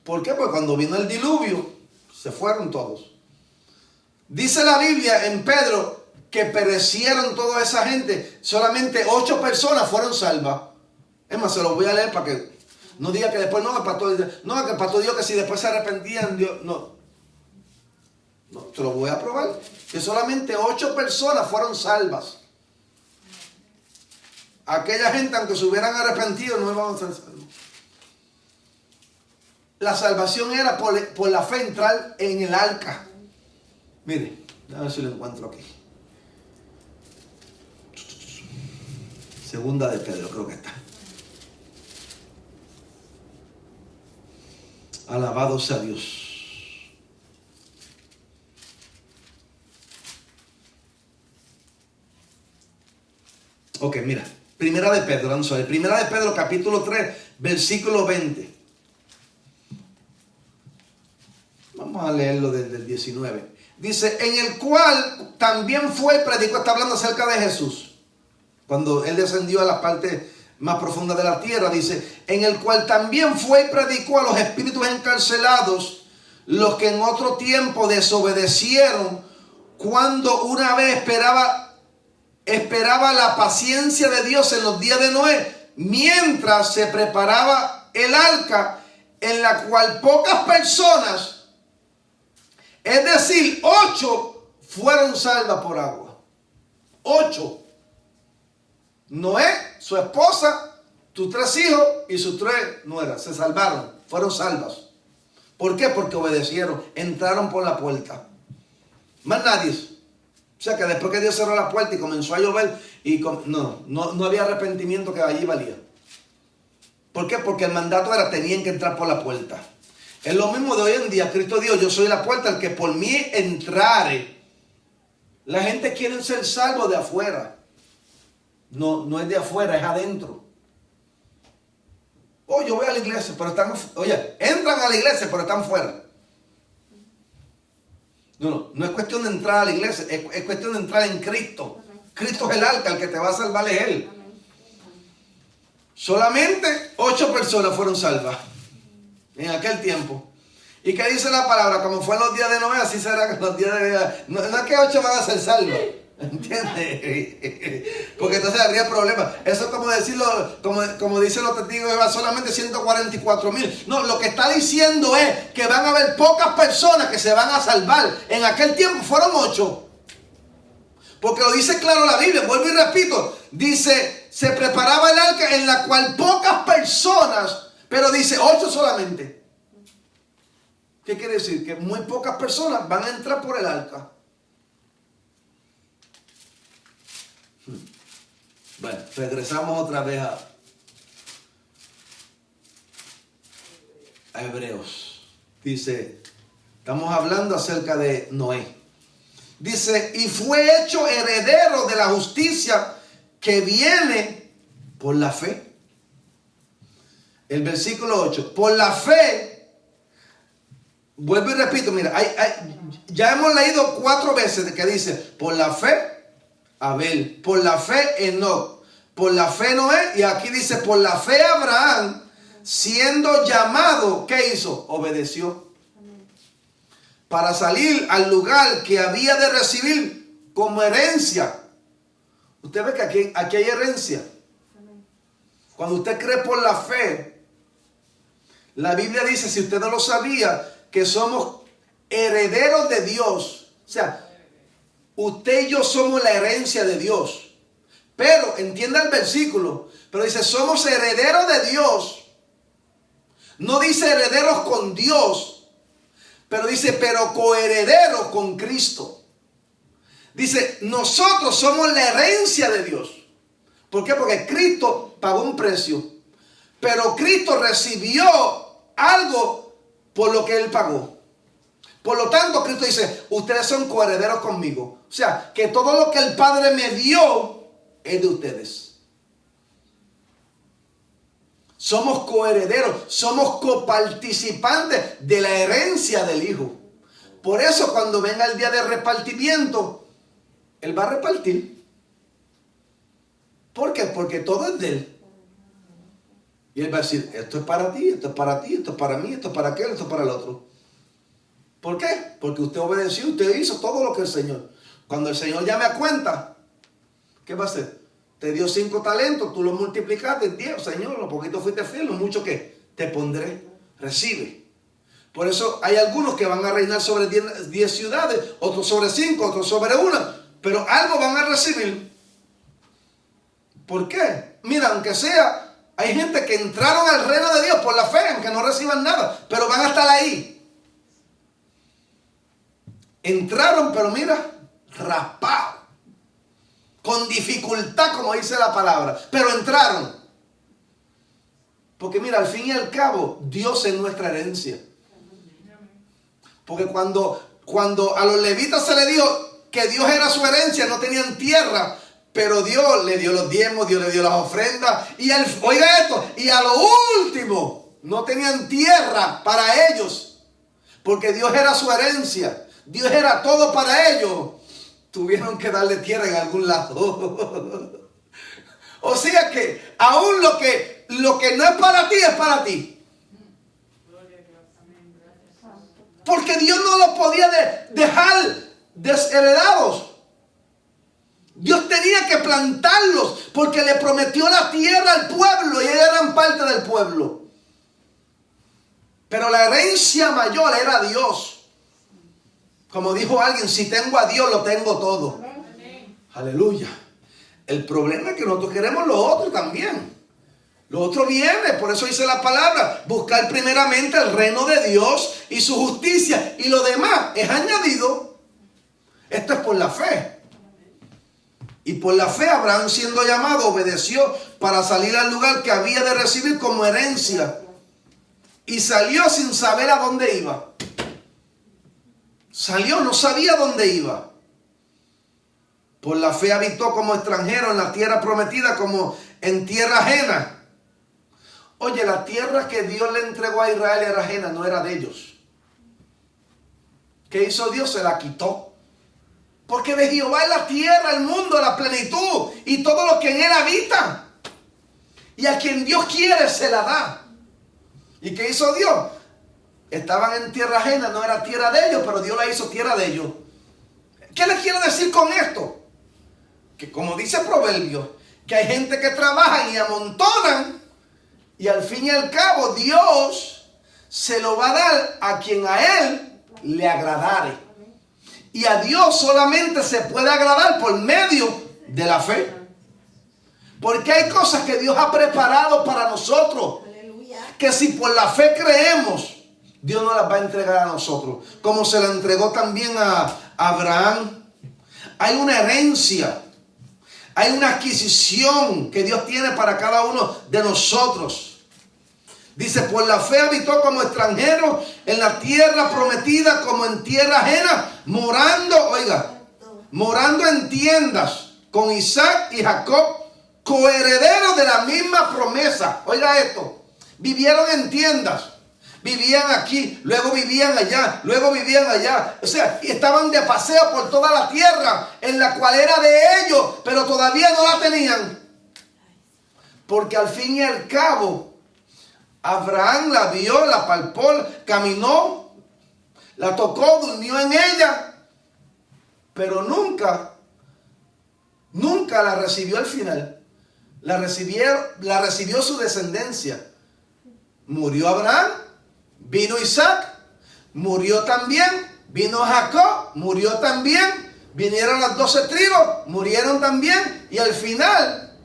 ¿Por qué? Porque cuando vino el diluvio, se fueron todos. Dice la Biblia en Pedro que perecieron toda esa gente. Solamente 8 personas fueron salvas. Es más, se los voy a leer para que no diga que después, que el pastor dijo que si después se arrepentían, Dios, no, te lo voy a probar. Que solamente 8 personas fueron salvas. Aquella gente, aunque se hubieran arrepentido, no iban a ser salvos. La salvación era por la fe entrar en el arca. Mire, a ver si lo encuentro aquí. Segunda de Pedro, creo que está. Alabado sea Dios. Ok, mira. Primera de Pedro, capítulo 3, versículo 20. Vamos a leerlo desde el 19. Dice, en el cual también fue, predicó, está hablando acerca de Jesús. Cuando él descendió a las partes más profundas de la tierra, dice, en el cual también fue y predicó a los espíritus encarcelados, los que en otro tiempo desobedecieron, cuando una vez esperaba la paciencia de Dios en los días de Noé, mientras se preparaba el arca, en la cual pocas personas, es decir, 8 fueron salvas por agua. 8. Noé, su esposa, sus 3 hijos y sus 3 nueras se salvaron, fueron salvas. ¿Por qué? Porque obedecieron, entraron por la puerta. Más nadie. O sea que después que Dios cerró la puerta y comenzó a llover, no había arrepentimiento que allí valía. ¿Por qué? Porque el mandato era, tenían que entrar por la puerta. Es lo mismo de hoy en día. Cristo dijo, yo soy la puerta, el que por mí entrare. La gente quiere ser salvo de afuera. No es de afuera, es adentro. Oh, yo voy a la iglesia, pero están... Oye, entran a la iglesia, pero están fuera. No es cuestión de entrar a la iglesia, es cuestión de entrar en Cristo. Cristo es el arca, el que te va a salvar es Él. Solamente 8 personas fueron salvas en aquel tiempo. ¿Y qué dice la palabra? Como fue en los días de Noé, así será que los días de... No es que 8 van a ser salvos. ¿Entiendes? Porque entonces habría problemas. Eso es como decirlo, como dicen los testigos de Jehová, solamente 144,000. No, lo que está diciendo es que van a haber pocas personas que se van a salvar. En aquel tiempo fueron 8. Porque lo dice claro la Biblia, vuelvo y repito. Dice, se preparaba el arca en la cual pocas personas, pero dice 8 solamente. ¿Qué quiere decir? Que muy pocas personas van a entrar por el arca. Bueno, regresamos otra vez a Hebreos. Dice, estamos hablando acerca de Noé. Dice, y fue hecho heredero de la justicia que viene por la fe. El versículo 8, por la fe, vuelvo y repito, mira, ya hemos leído 4 veces que dice, por la fe, Abel, por la fe Enoc, por la fe Noé, y aquí dice por la fe Abraham, siendo llamado, ¿qué hizo? Obedeció. Para salir al lugar que había de recibir como herencia. Usted ve que aquí hay herencia. Cuando usted cree por la fe, la Biblia dice, si usted no lo sabía, que somos herederos de Dios. O sea, usted y yo somos la herencia de Dios. Pero, entienda el versículo, pero dice, somos herederos de Dios. No dice herederos con Dios, pero dice, pero coherederos con Cristo. Dice, nosotros somos la herencia de Dios. ¿Por qué? Porque Cristo pagó un precio, pero Cristo recibió algo por lo que Él pagó. Por lo tanto, Cristo dice, ustedes son coherederos conmigo. O sea, que todo lo que el Padre me dio es de ustedes. Somos coherederos, somos coparticipantes de la herencia del Hijo. Por eso cuando venga el día de repartimiento, Él va a repartir. ¿Por qué? Porque todo es de Él. Y Él va a decir, esto es para ti, esto es para ti, esto es para mí, esto es para aquel, esto es para el otro. ¿Por qué? Porque usted obedeció, usted hizo todo lo que el Señor. Cuando el Señor llame a cuenta, ¿qué va a hacer? Te dio 5 talentos, tú los multiplicaste, 10, Señor, lo poquito fuiste fiel, lo mucho que te pondré, recibe. Por eso hay algunos que van a reinar sobre 10 ciudades, otros sobre 5, otros sobre 1, pero algo van a recibir. ¿Por qué? Mira, aunque sea, hay gente que entraron al reino de Dios por la fe, aunque no reciban nada, pero van a estar ahí. Entraron, pero mira, raspados, con dificultad, como dice la palabra, pero entraron. Porque mira, al fin y al cabo, Dios es nuestra herencia. Porque cuando a los levitas se le dijo que Dios era su herencia, no tenían tierra, pero Dios le dio los diezmos, Dios le dio las ofrendas, oiga esto, y a lo último, no tenían tierra para ellos, porque Dios era su herencia. Dios era todo para ellos. Tuvieron que darle tierra en algún lado. O sea que aún lo que no es para ti es para ti. Porque Dios no los podía dejar desheredados. Dios tenía que plantarlos porque le prometió la tierra al pueblo y ellos eran parte del pueblo. Pero la herencia mayor era Dios. Como dijo alguien, si tengo a Dios, lo tengo todo. Amén. Aleluya. El problema es que nosotros queremos lo otro también. Lo otro viene, por eso dice la palabra, buscar primeramente el reino de Dios y su justicia, y lo demás es añadido. Esto es por la fe. Y por la fe Abraham, siendo llamado, obedeció para salir al lugar que había de recibir como herencia. Y salió sin saber a dónde iba. Salió, no sabía dónde iba. Por la fe habitó como extranjero en la tierra prometida, como en tierra ajena. Oye, la tierra que Dios le entregó a Israel era ajena, no era de ellos. ¿Qué hizo Dios? Se la quitó. Porque de Jehová es la tierra, el mundo, la plenitud y todo lo que en él habita. Y a quien Dios quiere se la da. ¿Y qué hizo Dios? Estaban en tierra ajena, no era tierra de ellos, pero Dios la hizo tierra de ellos. ¿Qué les quiero decir con esto? Que como dice Proverbios, que hay gente que trabaja y amontonan, y al fin y al cabo Dios se lo va a dar a quien a él le agradare. Y a Dios solamente se puede agradar por medio de la fe. Porque hay cosas que Dios ha preparado para nosotros, que si por la fe creemos, Dios nos las va a entregar a nosotros. Como se la entregó también a Abraham. Hay una herencia, hay una adquisición que Dios tiene para cada uno de nosotros. Dice, por la fe habitó como extranjero en la tierra prometida, como en tierra ajena, morando en tiendas con Isaac y Jacob, coherederos de la misma promesa. Oiga esto, vivieron en tiendas, vivían aquí, luego vivían allá, luego vivían allá. O sea, estaban de paseo por toda la tierra, en la cual era de ellos, pero todavía no la tenían. Porque al fin y al cabo, Abraham la vio, la palpó, caminó, la tocó, durmió en ella, pero nunca la recibió al final. La recibió su descendencia. Murió Abraham, vino Isaac, murió también, vino Jacob, murió también, vinieron las 12 tribus, murieron también, y al final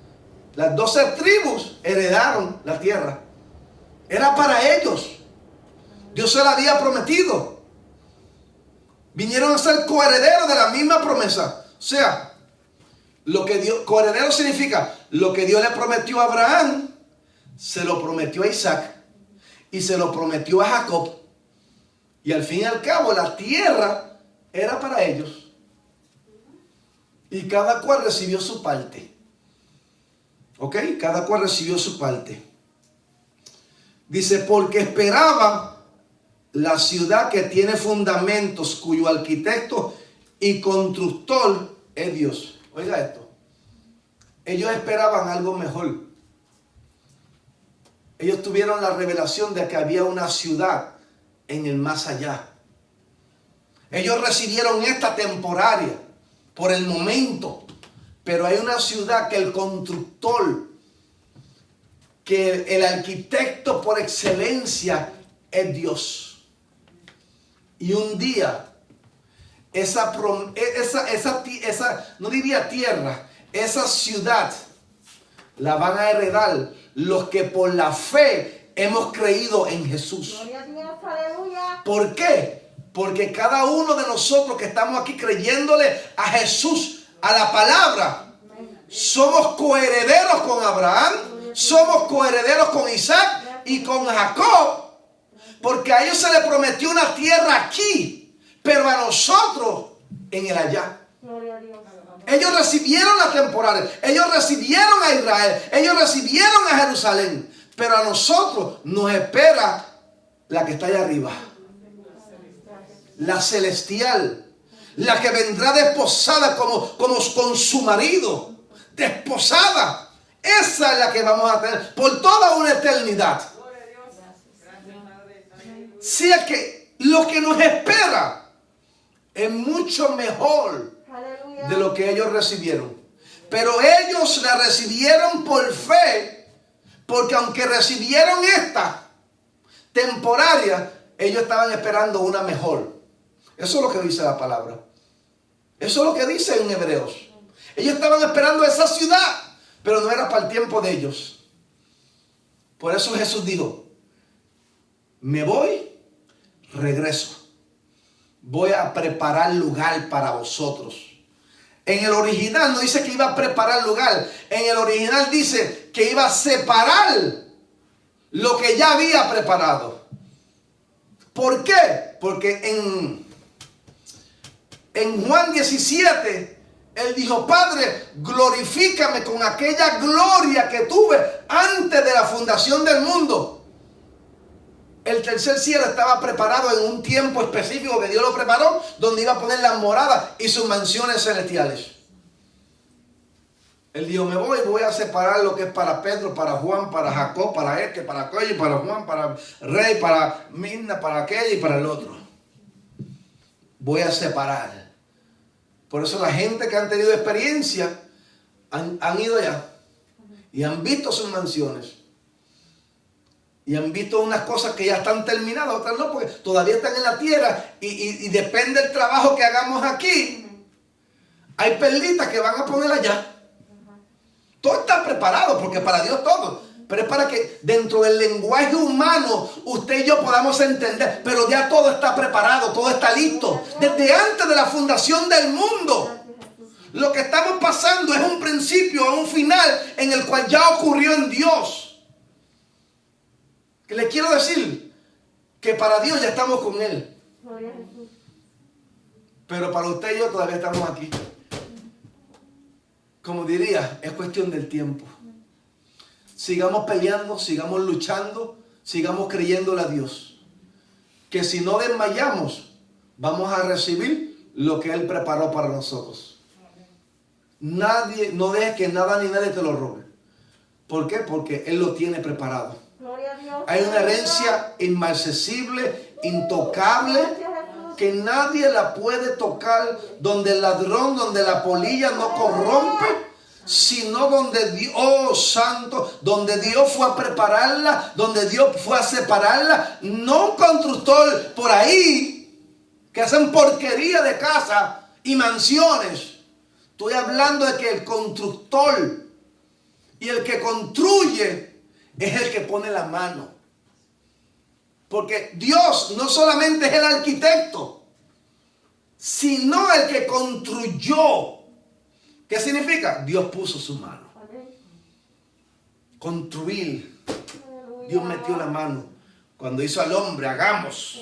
las 12 tribus heredaron la tierra. Era para ellos. Dios se la había prometido. Vinieron a ser coherederos de la misma promesa. O sea, lo que Dios, coheredero significa lo que Dios le prometió a Abraham, se lo prometió a Isaac y se lo prometió a Jacob. Y al fin y al cabo la tierra era para ellos. Y cada cual recibió su parte. ¿Ok? Cada cual recibió su parte. Dice, porque esperaba la ciudad que tiene fundamentos, cuyo arquitecto y constructor es Dios. Oiga esto. Ellos esperaban algo mejor. Ellos tuvieron la revelación de que había una ciudad en el más allá. Ellos recibieron esta temporaria por el momento, pero hay una ciudad que el constructor, que el arquitecto por excelencia es Dios. Y un día esa no diría tierra, esa ciudad la van a heredar los que por la fe hemos creído en Jesús. Gloria a Dios, aleluya. ¿Por qué? Porque cada uno de nosotros que estamos aquí creyéndole a Jesús, a la palabra, somos coherederos con Abraham, somos coherederos con Isaac y con Jacob, porque a ellos se les prometió una tierra aquí, pero a nosotros en el allá. Gloria a Dios. Ellos recibieron la temporada, ellos recibieron a Israel, ellos recibieron a Jerusalén, pero a nosotros nos espera la que está allá arriba, la celestial, la que vendrá desposada como con su marido, desposada. Esa es la que vamos a tener por toda una eternidad. Si es que lo que nos espera es mucho mejor Aleluya. de lo que ellos recibieron. Pero ellos la recibieron por fe, porque aunque recibieron esta, temporaria, ellos estaban esperando una mejor. Eso es lo que dice la palabra. Eso es lo que dice en Hebreos. Ellos estaban esperando esa ciudad, pero no era para el tiempo de ellos. Por eso Jesús dijo, me voy, regreso. Voy a preparar lugar para vosotros. En el original no dice que iba a preparar lugar. En el original dice que iba a separar lo que ya había preparado. ¿Por qué? Porque en Juan 17, él dijo, Padre, glorifícame con aquella gloria que tuve antes de la fundación del mundo. El tercer cielo estaba preparado en un tiempo específico que Dios lo preparó, donde iba a poner las moradas y sus mansiones celestiales. Él dijo, voy a separar lo que es para Pedro, para Juan, para Jacob, para este, para aquello, para Juan, para Rey, para Mirna, para aquello y para el otro. Voy a separar. Por eso la gente que han tenido experiencia han ido allá y han visto sus mansiones. Y han visto unas cosas que ya están terminadas, otras no, porque todavía están en la tierra y depende del trabajo que hagamos aquí. Hay perlitas que van a poner allá. Todo está preparado, porque para Dios todo. Pero es para que dentro del lenguaje humano usted y yo podamos entender. Pero ya todo está preparado, todo está listo. Desde antes de la fundación del mundo. Lo que estamos pasando es un principio, un final en el cual ya ocurrió en Dios. Que le quiero decir que para Dios ya estamos con Él. Pero para usted y yo todavía estamos aquí. Como diría, es cuestión del tiempo. Sigamos peleando, sigamos luchando, sigamos creyéndole a Dios. Que si no desmayamos, vamos a recibir lo que Él preparó para nosotros. Nadie, no dejes que nada ni nadie te lo robe. ¿Por qué? Porque Él lo tiene preparado. Hay una herencia inmarcesible, intocable, que nadie la puede tocar, donde el ladrón, donde la polilla no corrompe, sino donde Dios, oh santo, donde Dios fue a prepararla, donde Dios fue a separarla. No un constructor por ahí que hacen porquería de casa y mansiones. Estoy hablando de que el constructor y el que construye es el que pone la mano. Porque Dios no solamente es el arquitecto, sino el que construyó. ¿Qué significa? Dios puso su mano. Construir. Dios metió la mano. Cuando hizo al hombre, hagamos.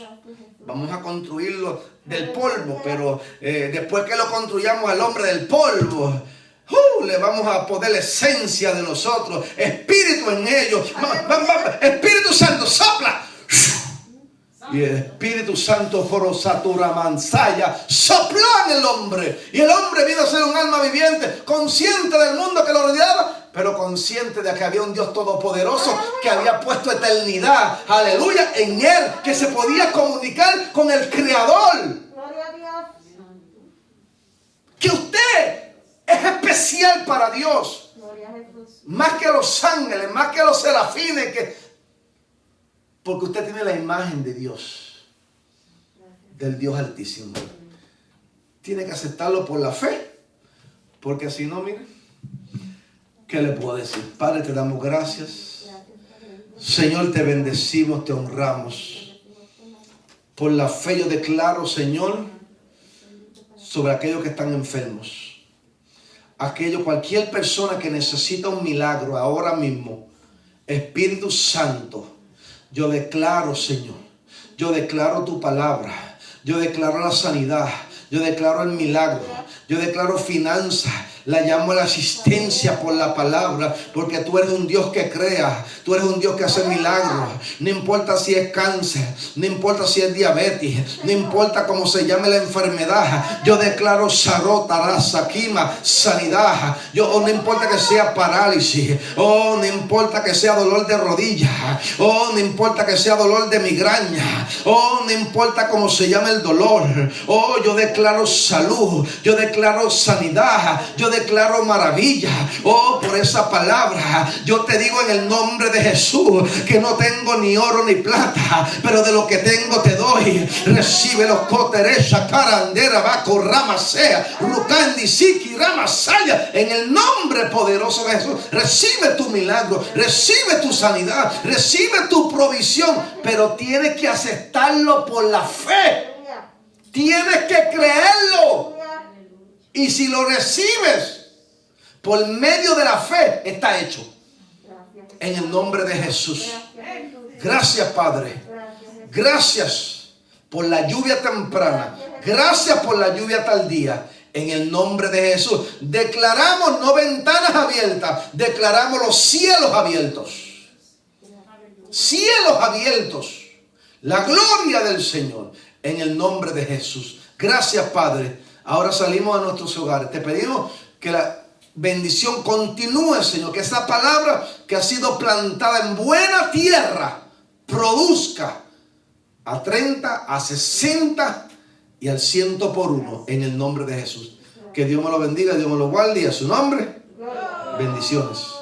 Vamos a construirlo del polvo, pero después que lo construyamos al hombre del polvo, le vamos a poner la esencia de nosotros, espíritu en ellos. Espíritu Santo, sopla. Y el Espíritu Santo Forosatura Mansaya sopló en el hombre. Y el hombre vino a ser un alma viviente, consciente del mundo que lo rodeaba, pero consciente de que había un Dios todopoderoso que había puesto eternidad, aleluya, en él, que se podía comunicar con el Creador. Gloria a Dios. Que usted es especial para Dios. Gloria a Jesús. Más que los ángeles, más que los serafines, porque usted tiene la imagen de Dios, del Dios Altísimo. Tiene que aceptarlo por la fe, porque si no, mire, ¿qué le puedo decir? Padre, te damos gracias. Señor, te bendecimos, te honramos. Por la fe yo declaro, Señor, sobre aquellos que están enfermos. Cualquier persona que necesita un milagro ahora mismo, Espíritu Santo, yo declaro, Señor, yo declaro tu palabra, yo declaro la sanidad, yo declaro el milagro, yo declaro finanzas. La llamo a la asistencia por la palabra, porque tú eres un Dios que crea, tú eres un Dios que hace milagros. No importa si es cáncer, no importa si es diabetes, no importa cómo se llame la enfermedad. Yo declaro sarotarasakima, sanidad. No importa que sea parálisis, no importa que sea dolor de rodilla, no importa que sea dolor de migraña, no importa cómo se llame el dolor. Yo declaro salud, yo declaro sanidad, yo declaro maravilla. Oh, por esa palabra. Yo te digo en el nombre de Jesús que no tengo ni oro ni plata, pero de lo que tengo te doy. Recibe los coteresha, carandera, vaco, ramasea, rucandi, siki, ramasaya. En el nombre poderoso de Jesús, recibe tu milagro, recibe tu sanidad, recibe tu provisión, pero tienes que aceptarlo por la fe. Tienes que creerlo. Y si lo recibes por medio de la fe, está hecho. En el nombre de Jesús. Gracias, Padre. Gracias por la lluvia temprana. Gracias por la lluvia tardía. En el nombre de Jesús. Declaramos no ventanas abiertas. Declaramos los cielos abiertos. Cielos abiertos. La gloria del Señor. En el nombre de Jesús. Gracias, Padre. Ahora salimos a nuestros hogares. Te pedimos que la bendición continúe, Señor. Que esa palabra que ha sido plantada en buena tierra produzca a 30, a 60 y al 100 por uno. En el nombre de Jesús. Que Dios me lo bendiga, Dios me lo guarde y a su nombre. Bendiciones.